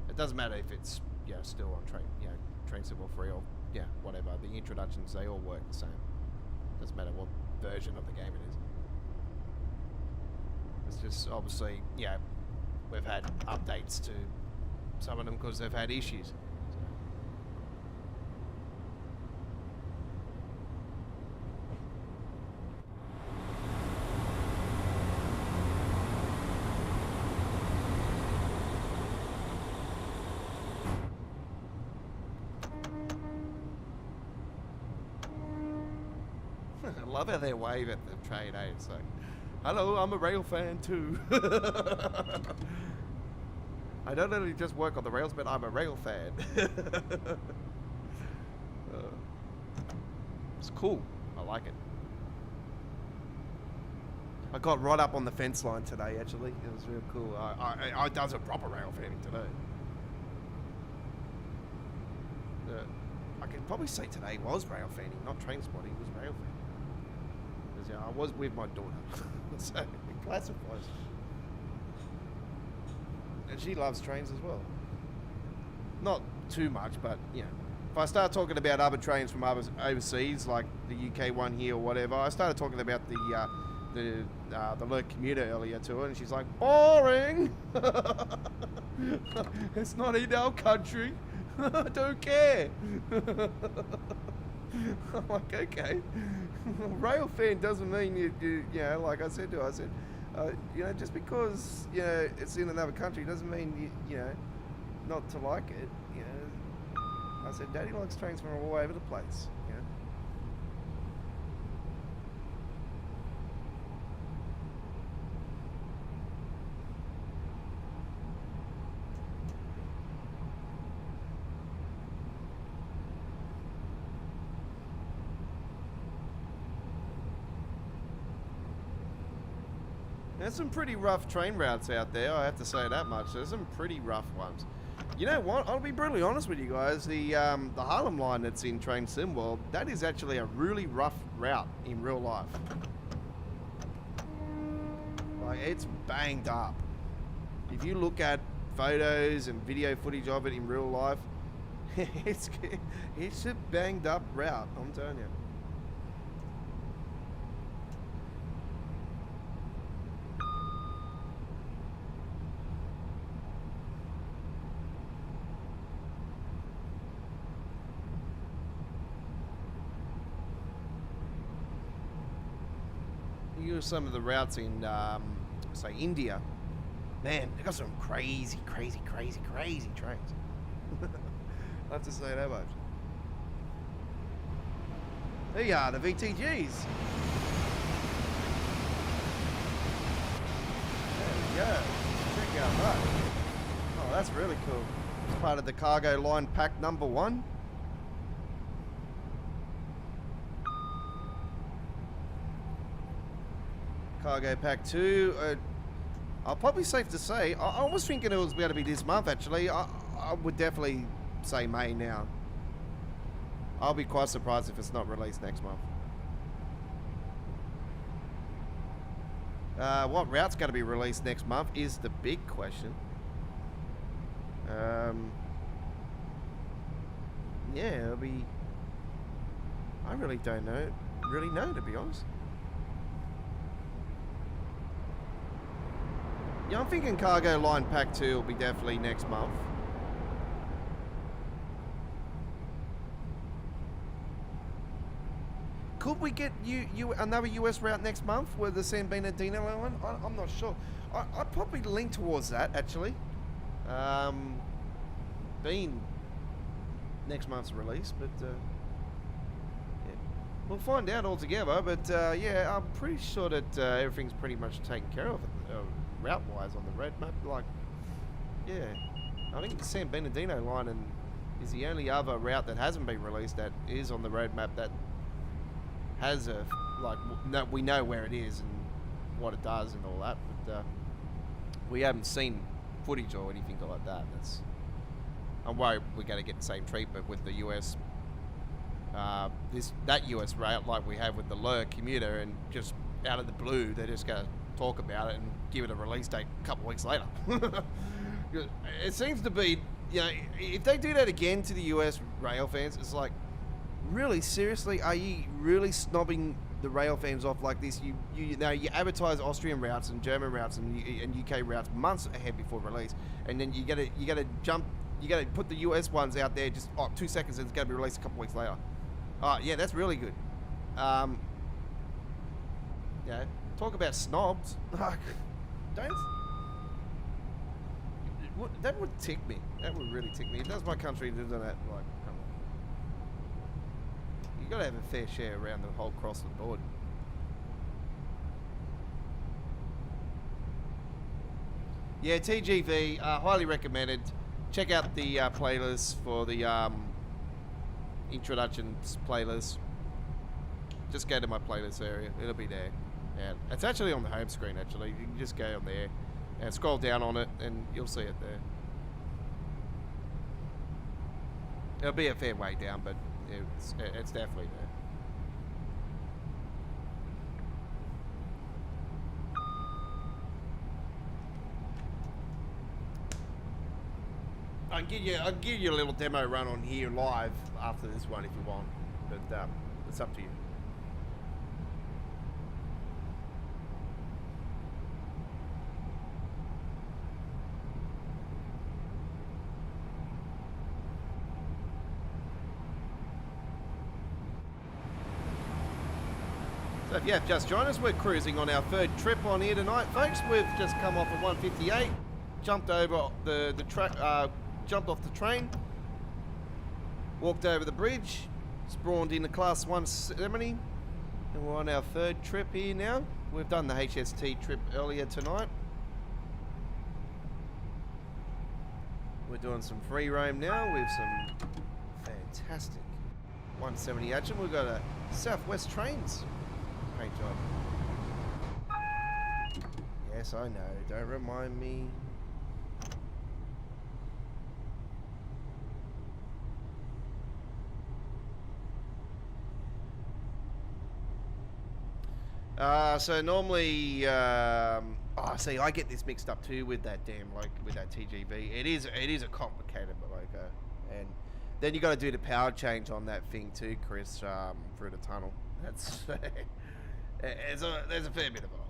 It doesn't matter if it's still on Train Sim World 3 or whatever. The introductions, they all work the same. Doesn't matter what version of the game it is. It's just obviously we've had updates to some of them because they've had issues. love how they wave at the train, eh? It's like, hello, I'm a rail fan too. I don't only just work on the rails, but I'm a rail fan. It's cool. I like it. I got right up on the fence line today, actually. It was real cool. I does a proper rail fanning today. I could probably say today was rail fanning, not train spotting. It was rail fanning. Because I was with my daughter, so it classifies. And she loves trains as well. Not too much, but you know, if I start talking about other trains from overseas, like the UK one here or whatever, I started talking about the Lurk commuter earlier to her, and she's like, boring. It's not in our country. I don't care. I'm like, okay. Rail fan doesn't mean you know, like I said to her, you know, just because, you know, it's in another country doesn't mean you know, not to like it. You know, I said, Daddy likes trains from all over the place. You know. There's some pretty rough train routes out there, I have to say that much. There's some pretty rough ones. You know what? I'll be brutally honest with you guys. The Harlem line that's in Train Sim World, that is actually a really rough route in real life. Like, it's banged up. If you look at photos and video footage of it in real life, it's a banged up route, I'm telling you. Use some of the routes in, say, India. Man, they got some crazy trains. I have to say that much. There you are, the VTGs. There we go. Check out that. Oh, that's really cool. It's part of the cargo line pack number 1. Cargo pack 2. I'll probably safe to say, I was thinking it was going to be this month actually. I would definitely say May now. I'll be quite surprised if it's not released next month. What route's going to be released next month is the big question. Yeah, it'll be... I really don't know. Really know, to be honest. Yeah, I'm thinking cargo line pack 2 will be definitely next month. Could we get another US route next month with the San Bernardino line? I'm not sure. I'd probably lean towards that, actually. Being next month's release, but yeah. We'll find out altogether, but yeah, I'm pretty sure that everything's pretty much taken care of route-wise on the red map. Like, yeah, I think the San Bernardino line is the only other route that hasn't been released that is on the road map that has a, like, we know where it is and what it does and all that, but we haven't seen footage or anything like that. I'm worried we're going to get the same treatment with the US, that US route like we have with the Lurk commuter, and just out of the blue they're just going to talk about it and give it a release date a couple of weeks later. It seems to be, you know, if they do that again to the US rail fans, it's like, really, seriously, are you really snobbing the rail fans off like this? You know, you advertise Austrian routes and German routes and UK routes months ahead before release, and then you gotta put the US ones out there just 2 seconds and it's gonna be released a couple weeks later. Yeah, that's really good. Yeah, talk about snobs. Don't. That would tick me. That would really tick me. If that's my country to do that, like, come on. You gotta have a fair share around the whole cross the board. Yeah, TGV, highly recommended. Check out the playlist for the introductions playlist. Just go to my playlist area. It'll be there. And it's actually on the home screen, actually. You can just go on there and scroll down on it and you'll see it there. It'll be a fair way down, but it's definitely there. I'll give you a little demo run on here live after this one if you want, but it's up to you. So if you have just joined us, we're cruising on our third trip on here tonight, folks. We've just come off at 158, jumped over jumped off the train, walked over the bridge, spawned into Class 170, and we're on our third trip here now. We've done the HST trip earlier tonight. We're doing some free roam now with some fantastic 170 action. We've got a Southwest Trains paint job. Yes, I know. Don't remind me. So normally, see, I get this mixed up too with that with that TGV. It is a complicated motor, and then you got to do the power change on that thing too, Chris, through the tunnel. That's there's a fair bit involved.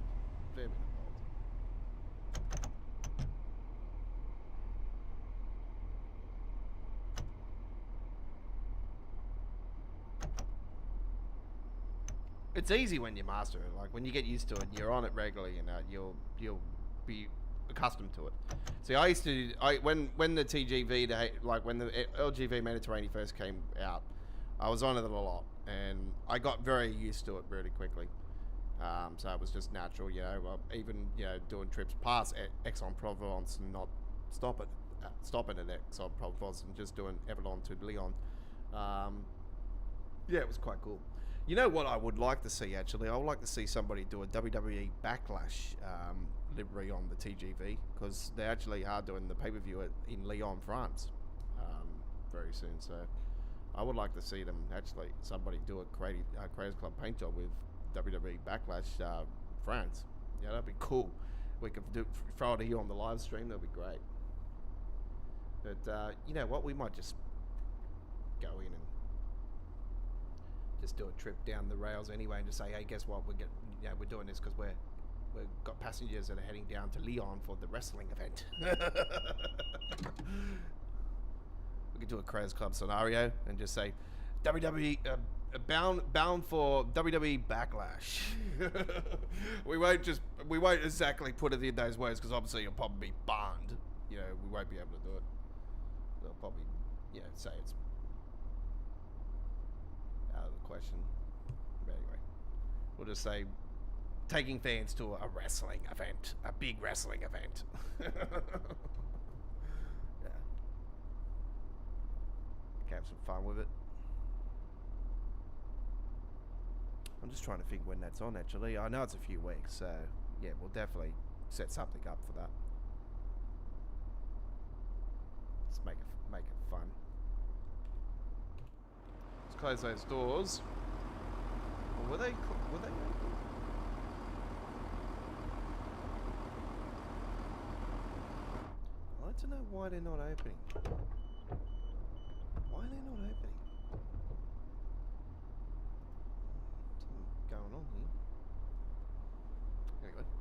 It's easy when you master it. Like when you get used to it, and you're on it regularly, and you'll be accustomed to it. See, I used to when the TGV when the LGV Mediterranean first came out, I was on it a lot, and I got very used to it really quickly. So it was just natural, even doing trips past Aix-en-Provence and not stopping at Aix-en-Provence and just doing Avalon to Lyon. Yeah, it was quite cool. You know what I would like to see, actually? I would like to see somebody do a WWE Backlash livery on the TGV, because they actually are doing the pay-per-view in Lyon, France, very soon. So I would like to see them, actually, somebody do a Creators Club paint job with WWE Backlash France. Yeah, that'd be cool. We could throw it here on the live stream. That'd be great. But you know what? We might just go in and just do a trip down the rails anyway, and just say, hey, guess what? We're doing this because we've got passengers that are heading down to Lyon for the wrestling event. We could do a Creators Club scenario and just say, WWE bound for WWE Backlash. we won't exactly put it in those words, because obviously you'll probably be banned. We won't be able to do it. They'll probably say it's out of the question. But anyway, we'll just say taking fans to a wrestling event, a big wrestling event. Yeah. Have some fun with it. I'm just trying to think when that's on, actually. I know it's a few weeks, so yeah, we'll definitely set something up for that. Let's make it fun. Let's close those doors. Or were they open? I'd like to know why they're not opening. Why are they not opening? Something going on here. Anyway, that's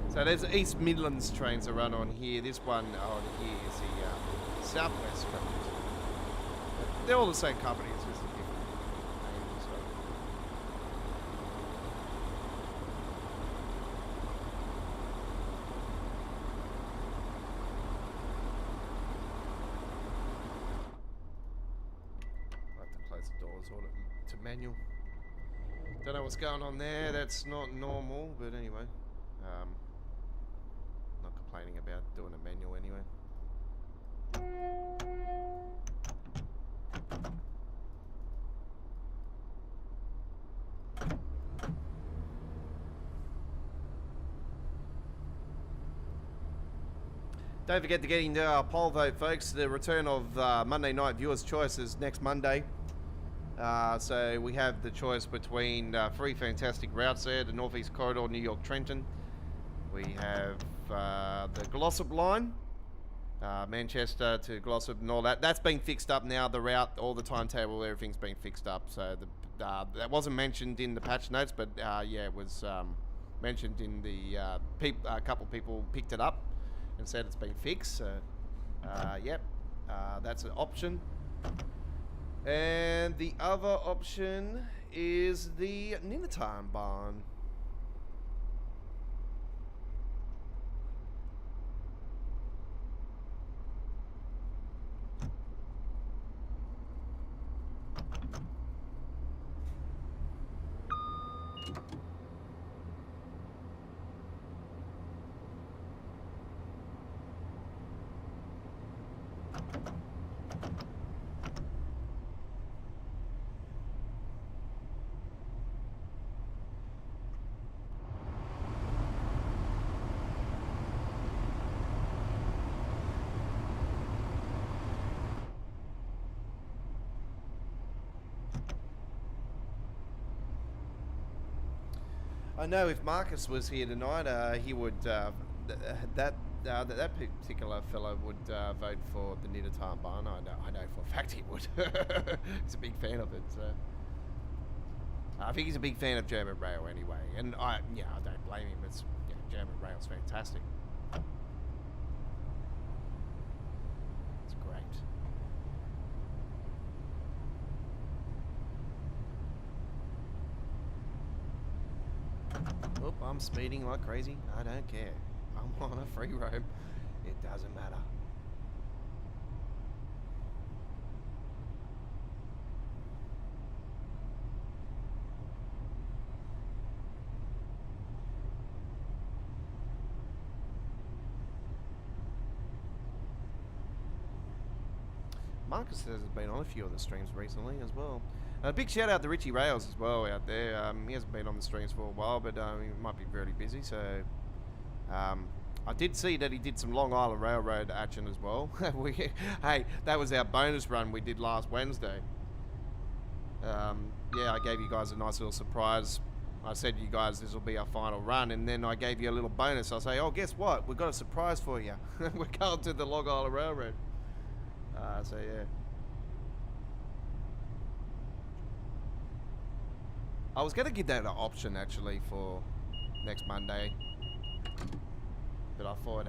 fine. So there's East Midlands trains that run on here. This one on here is the Southwest trains. They're all the same company, it's just a different name. So. I have to close the doors, order to manual. Don't know what's going on there. That's not normal, but anyway. Not complaining about doing a manual anyway. Don't forget to get into our poll vote, folks. The return of Monday Night Viewers' Choice is next Monday. So we have the choice between three fantastic routes there. The Northeast Corridor, New York, Trenton. We have the Glossop line. Manchester to Glossop and all that. That's been fixed up now. The route, all the timetable, everything's been fixed up. So that wasn't mentioned in the patch notes, but yeah, it was mentioned in the a couple people picked it up and said it's been fixed. So yep, that's an option. And the other option is the Ninatan barn. I know if Marcus was here tonight, he would that particular fellow would vote for the Ninatan barn. I know for a fact he would. He's a big fan of it. So. I think he's a big fan of German Rail anyway, and I don't blame him. It's German Rail's fantastic. It's great. Oh, I'm speeding like crazy. I don't care. I'm on a free roam. It doesn't matter. Marcus has been on a few of the streams recently as well. A big shout out to Richie Rails as well out there. He hasn't been on the streams for a while, but he might be very busy. So I did see that he did some Long Island Railroad action as well. Hey, that was our bonus run we did last Wednesday. Yeah, I gave you guys a nice little surprise. I said to you guys this will be our final run, and then I gave you a little bonus. I say, oh, guess what? We've got a surprise for you. We're going to the Long Island Railroad. So yeah. I was going to give that an option actually for next Monday, but I thought,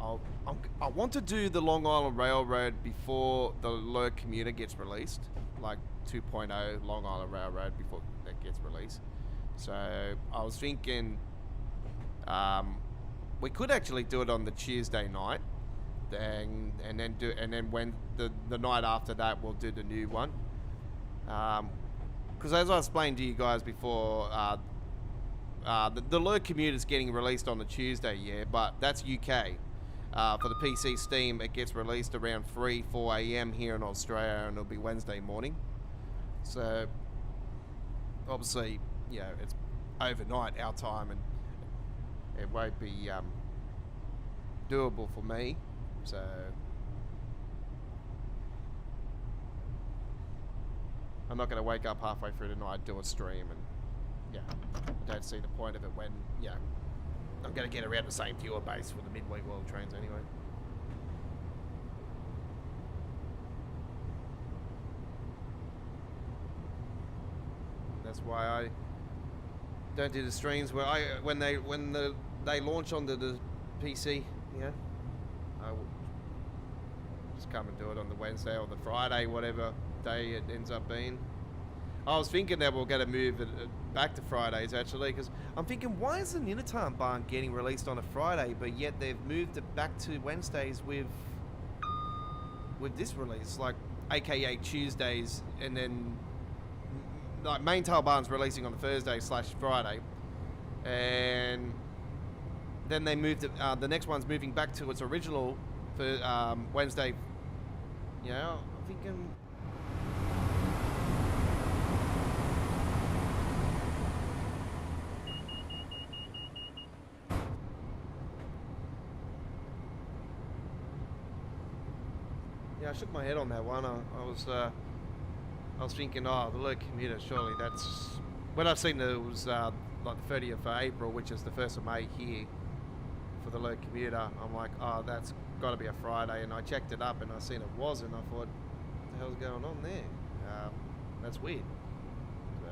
I want to do the Long Island Railroad before the Alert Commuter gets released, like 2.0 Long Island Railroad before that gets released. So I was thinking we could actually do it on the Tuesday night, and then when the night after that we'll do the new one. Because as I explained to you guys before, the Alert Commuter is getting released on the Tuesday, yeah, but that's UK. For the PC Steam, it gets released around 4 a.m. here in Australia, and it'll be Wednesday morning. So, obviously, it's overnight our time, and it won't be doable for me. So, I'm not going to wake up halfway through the night, do a stream, and I don't see the point of it when, I'm going to get around the same viewer base for the midweek world trains anyway. That's why I don't do the streams where when they launch onto the PC, I will just come and do it on the Wednesday or the Friday, whatever day it ends up being. I was thinking that we're going to move it back to Fridays actually, because I'm thinking, why is the Ninatan barn getting released on a Friday, but yet they've moved it back to Wednesdays with this release, like AKA Tuesdays, and then like Maintail Barn's releasing on the Thursday/Friday, and then they moved it. The next one's moving back to its original for Wednesday. You know, I'm thinking. Yeah, I shook my head on that one. I was thinking, oh, the low commuter, surely that's... When I've seen that it was like the 30th of April, which is the 1st of May here for the low commuter, I'm like, oh, that's got to be a Friday. And I checked it up and I seen it was, and I thought, what the hell's going on there? That's weird. So...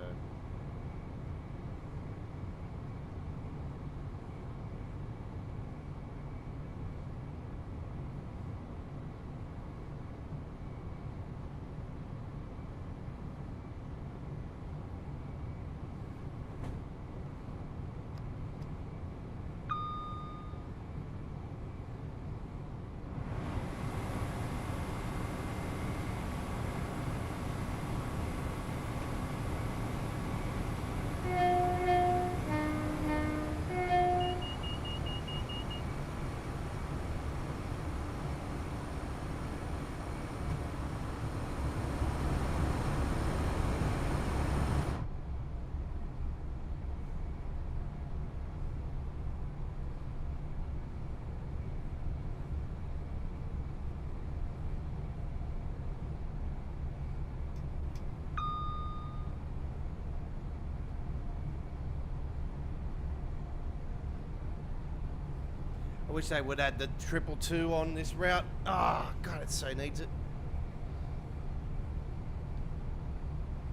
I wish they would add the 222 on this route. Ah, oh, God, it so needs it.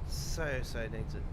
So needs it.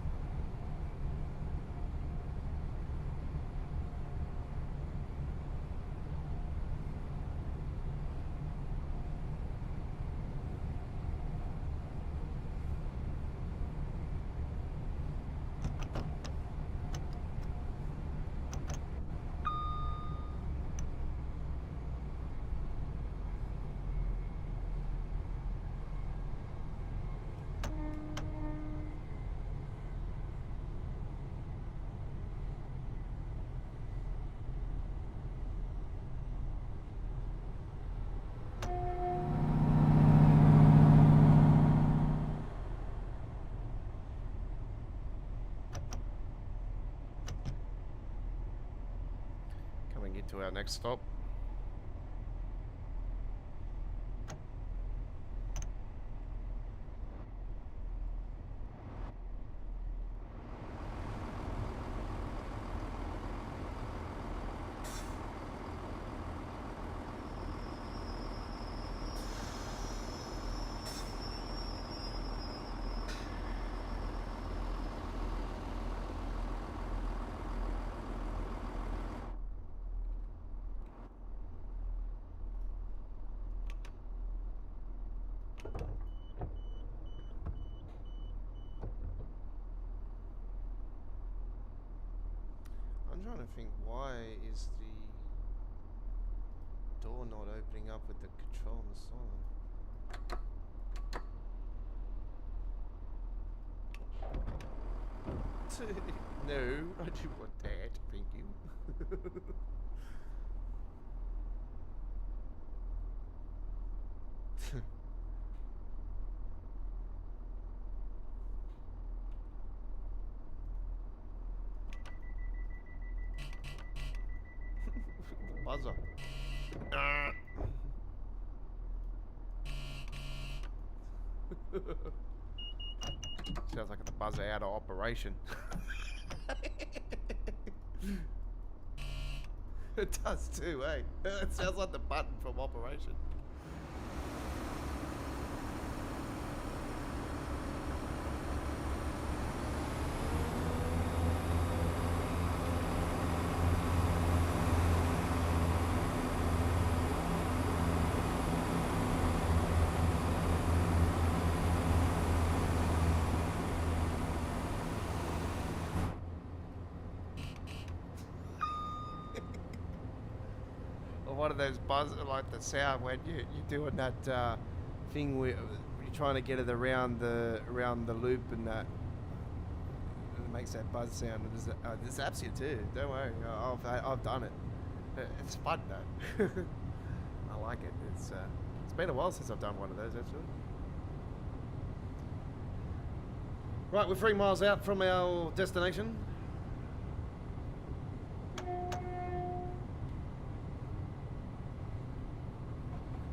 To our next stop. I'm trying to think, why is the door not opening up with the control on the side? No, I do want that, thank you. Buzzer. Sounds like the buzzer out of operation. It does too, eh? It sounds like the button from Operation. One of those buzz, like the sound when you're doing that thing where you're trying to get it around the loop and that. makes that buzz sound. This zaps you too. Don't worry. I've done it. It's fun though. I like it. It's been a while since I've done one of those actually. Right, we're 3 miles out from our destination.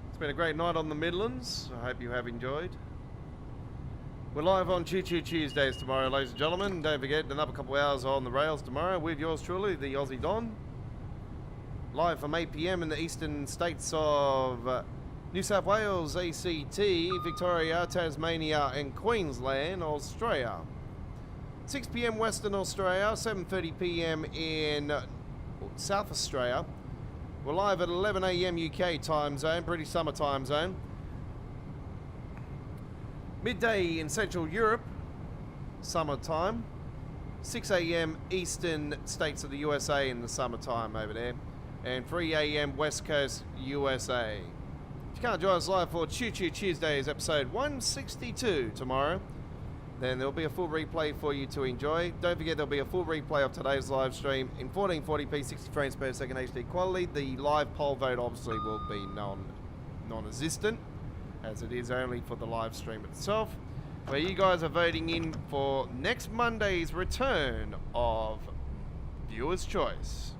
It's been a great night on the Midlands. I hope you have enjoyed. We're live on Choo Choo Tuesdays tomorrow, ladies and gentlemen. Don't forget, another couple of hours on the rails tomorrow with yours truly, the Aussie Don. Live from 8 PM in the eastern states of New South Wales, ACT, Victoria, Tasmania and Queensland, Australia. 6 PM Western Australia, 7:30 PM in South Australia. We're live at 11 AM UK time zone, British summer time zone. Midday in Central Europe, summertime. 6 AM Eastern states of the USA in the summertime over there. And 3 AM West Coast USA. If you can't join us live for Choo Choo Tuesdays episode 162 tomorrow, then there'll be a full replay for you to enjoy. Don't forget there'll be a full replay of today's live stream in 1440p 60 frames per second HD quality. The live poll vote obviously will be non-existent, as it is only for the live stream itself, where you guys are voting in for next Monday's return of Viewer's Choice.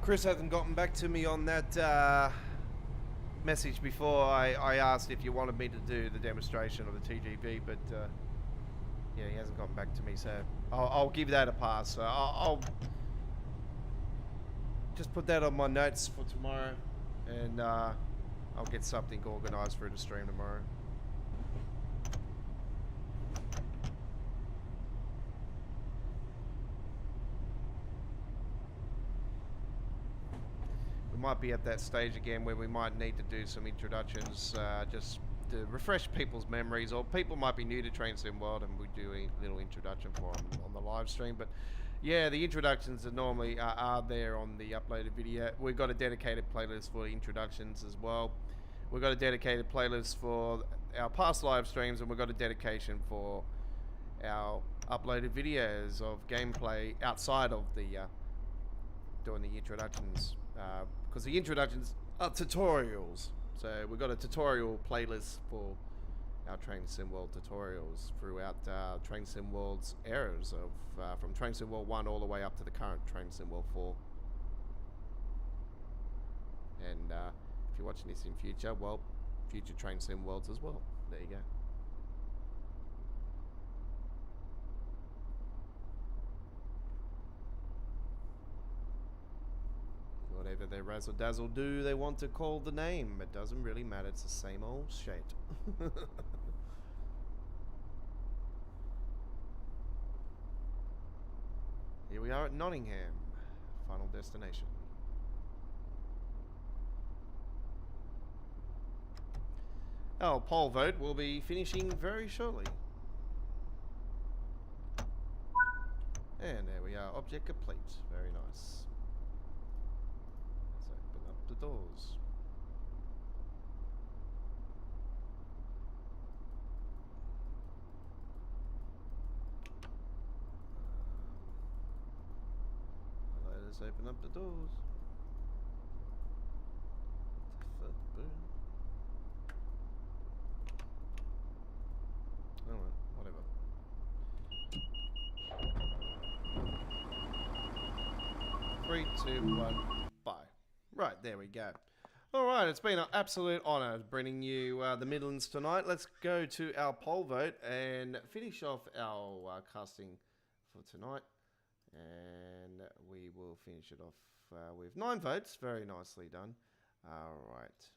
Chris hasn't gotten back to me on that message before I asked if you wanted me to do the demonstration of the TGV, but yeah, he hasn't gotten back to me, so I'll give that a pass. I'll just put that on my notes for tomorrow, and I'll get something organised for the stream tomorrow. Might be at that stage again where we might need to do some introductions, just to refresh people's memories, or people might be new to Train Sim World and we do a little introduction for them on the live stream. But yeah, the introductions are normally are there on the uploaded video. We've got a dedicated playlist for introductions as well. We've got a dedicated playlist for our past live streams, and we've got a dedication for our uploaded videos of gameplay outside of the doing the introductions. Because the introductions are tutorials, so we've got a tutorial playlist for our Train Sim World tutorials throughout Train Sim World's eras of from Train Sim World 1 all the way up to the current Train Sim World 4. And if you're watching this in future, well, future Train Sim Worlds as well. There you go. Whatever they razzle dazzle do, they want to call the name. It doesn't really matter, it's the same old shit. Here we are at Nottingham, final destination. Our poll vote will be finishing very shortly. object complete. Very nice. Let's open up the doors. Let us open up the doors. Boom. Oh well, whatever. Three, two, one, bye. Right, there we go. Alright, it's been an absolute honour bringing you the Midlands tonight. Let's go to our poll vote and finish off our casting for tonight. And we will finish it off with 9 votes. Very nicely done. Alright.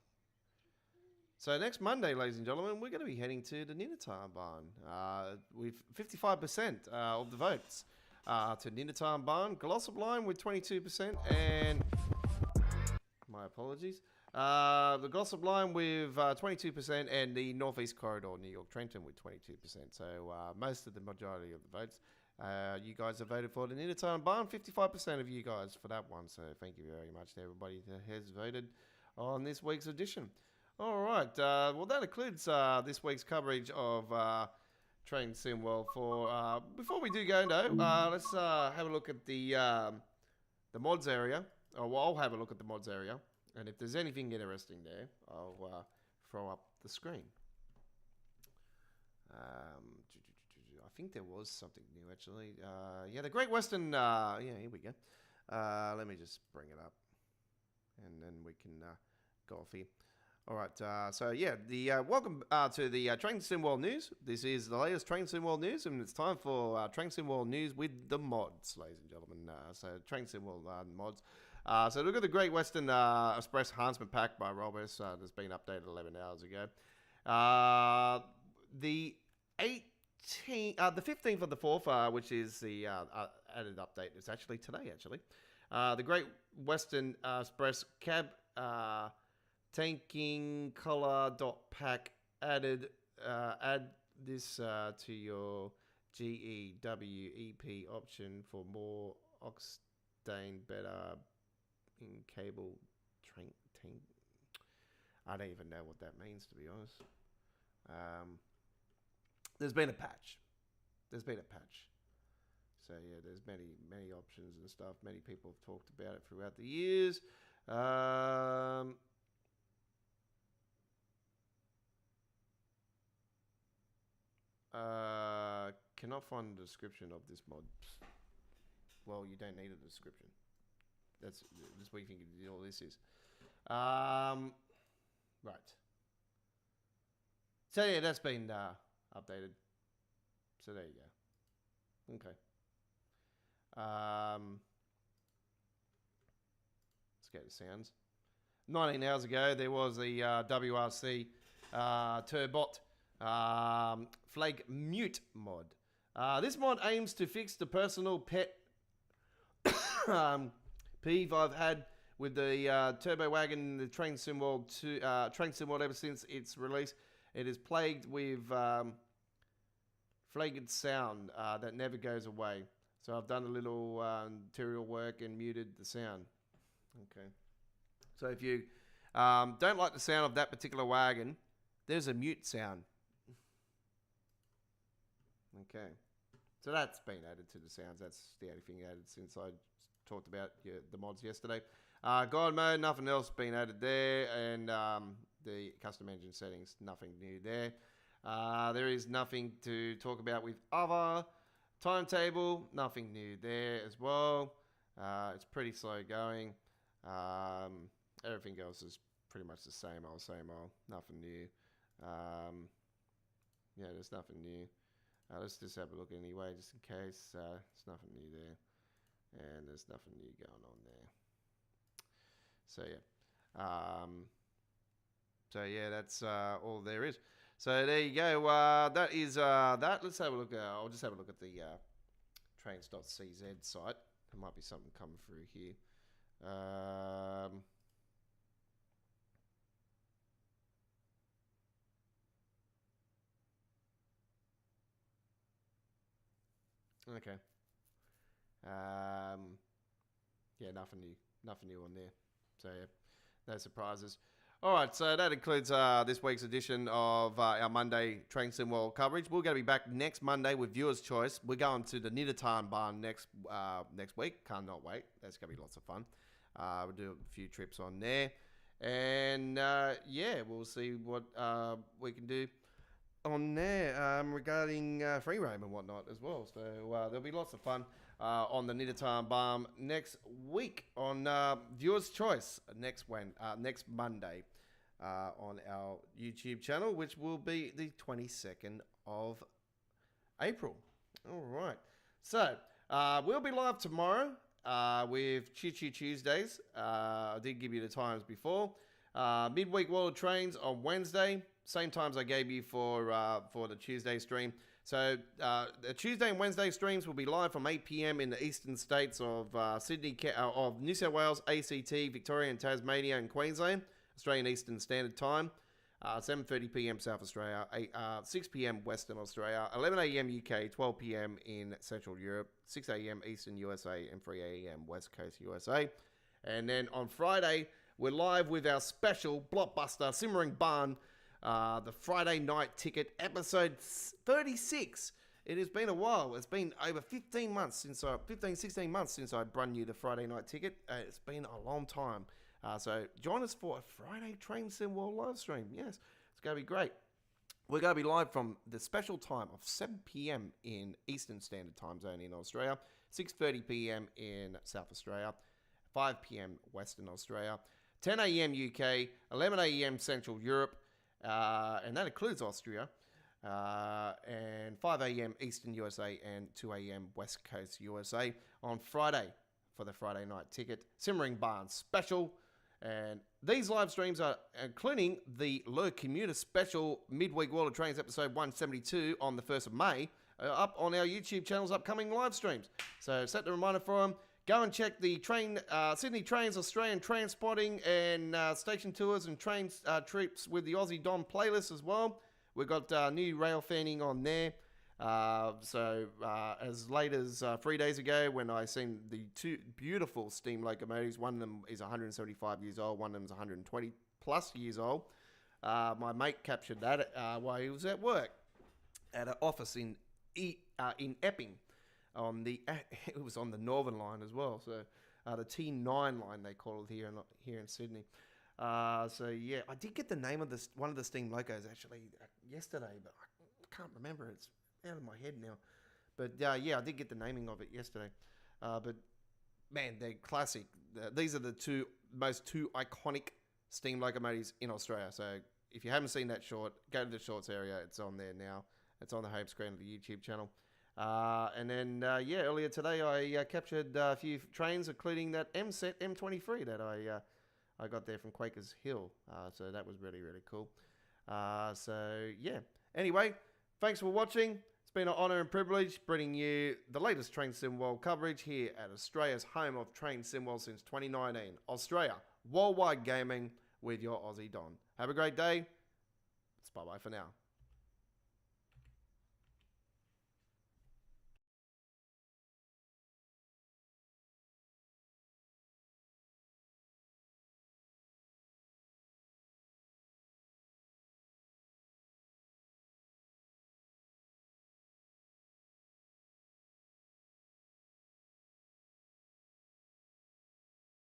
So next Monday, ladies and gentlemen, we're going to be heading to the Ninatime Barn with 55% of the votes to Ninatime Barn. Glossop Line with 22% and... My apologies. The Glossop Line with 22% and the Northeast Corridor, New York Trenton with 22%. So most of the majority of the votes. You guys have voted for the Ninatime Barn. 55% of you guys for that one. So thank you very much to everybody that has voted on this week's edition. All right. Well, that includes this week's coverage of Train Simworld. For before we do go, though, let's have a look at the mods area. Oh, well, I'll have a look at the mods area, and if there's anything interesting there, I'll throw up the screen. I think there was something new actually. Yeah, the Great Western. Yeah, here we go. Let me just bring it up, and then we can go off here. All right. So yeah, the welcome to the Train Simworld news. This is the latest Train Simworld news, and it's time for Train Simworld news with the mods, ladies and gentlemen. So Train Simworld mods. So look at the Great Western Express Enhancement Pack by Robus. That's been updated 11 hours ago. The 15th of the 4th, which is the added update, it's actually today, actually. The Great Western Express Cab Tanking Color Pack add this to your GEWEP option for more octane, better in cable train. I don't even know what that means, to be honest. There's been a patch. So yeah, there's many options and stuff. Many people have talked about it throughout the years. Cannot find the description of this mod. Well, you don't need a description. That's what you think all this is. Right. So yeah, that's been updated. So there you go. Okay. Let's go to sounds. 19 hours ago, there was the WRC Turbot Flag Mute mod. This mod aims to fix the personal pet peeve I've had with the Turbo Wagon, the Train Simworld ever since its release. It is plagued with flagged sound that never goes away. So I've done a little material work and muted the sound. Okay. So if you don't like the sound of that particular wagon, there's a mute sound. Okay. So that's been added to the sounds. That's the only thing added since I talked about the mods yesterday. God mode, nothing else been added there. And the custom engine settings, nothing new there. There is nothing to talk about with other. Timetable, nothing new there as well. It's pretty slow going. Everything else is pretty much the same old. Nothing new. Yeah, there's nothing new. Let's just have a look anyway, just in case. There's nothing new there. And there's nothing new going on there. So yeah. That's all there is. So there you go. That is that. Let's have a look. I'll just have a look at the trains.cz site. There might be something coming through here. Okay. Yeah, nothing new on there. So yeah, no surprises. All right, so that includes this week's edition of our Monday Train Sim World coverage. We're going to be back next Monday with Viewers' Choice. We're going to the Nidatan Barn next week. Cannot wait. That's going to be lots of fun. We'll do a few trips on there. And yeah, we'll see what we can do on there regarding free roam and whatnot as well. So there'll be lots of fun on the Nidatan Barn next week on Viewers' Choice next Monday on our YouTube channel, which will be the 22nd of April. All right. So we'll be live tomorrow with Choo Choo Tuesdays. I did give you the times before. Midweek World Trains on Wednesday. Same times I gave you for the Tuesday stream. So the Tuesday and Wednesday streams will be live from 8 p.m. in the eastern states of of New South Wales, ACT, Victoria and Tasmania and Queensland, Australian Eastern Standard Time. 7:30 p.m. South Australia, 6 p.m. Western Australia, 11 a.m. UK, 12 p.m. in Central Europe, 6 a.m. Eastern USA, and 3 a.m. West Coast USA. And then on Friday, we're live with our special blockbuster Simmering Barn, the Friday Night Ticket, episode 36. It has been a while. It's been over 16 months since I brung you the Friday Night Ticket. It's been a long time. So join us for a Friday Train Sim World live stream. Yes, it's going to be great. We're going to be live from the special time of 7 p.m. in Eastern Standard Time Zone in Australia, 6:30 p.m. in South Australia, 5 p.m. Western Australia, 10 a.m. UK, 11 a.m. Central Europe, and that includes Austria, and 5 a.m. Eastern USA and 2 a.m. West Coast USA on Friday for the Friday Night Ticket Simmering Barn special. And these live streams are including the Le Commuter Special Midweek World of Trains episode 172 on the 1st of May, up on our YouTube channel's upcoming live streams. So set the reminder for them. Go and check the Sydney Trains Australian Transpotting and station tours and train trips with the Aussie Don playlist as well. We've got new rail fanning on there. So as late as 3 days ago, when I seen the two beautiful steam locomotives, one of them is 175 years old, one of them is 120 plus years old. My mate captured that while he was at work at an office in Epping. It was on the Northern Line as well. So the T9 line they call it here in Sydney. So yeah, I did get the name of one of the steam locos actually yesterday, but I can't remember. It's out of my head now. But yeah, I did get the naming of it yesterday. But man, they're classic. These are the two iconic steam locomotives in Australia. So if you haven't seen that short, go to the shorts area. It's on there now. It's on the home screen of the YouTube channel. And then earlier today I captured a few trains, including that MSET M23 that I got there from Quakers Hill. So that was really, really cool. So yeah. Anyway, thanks for watching. It's been an honour and privilege bringing you the latest Train Sim World coverage here at Australia's home of Train Sim World since 2019. Australia, worldwide gaming with your Aussie Don. Have a great day. It's bye-bye for now.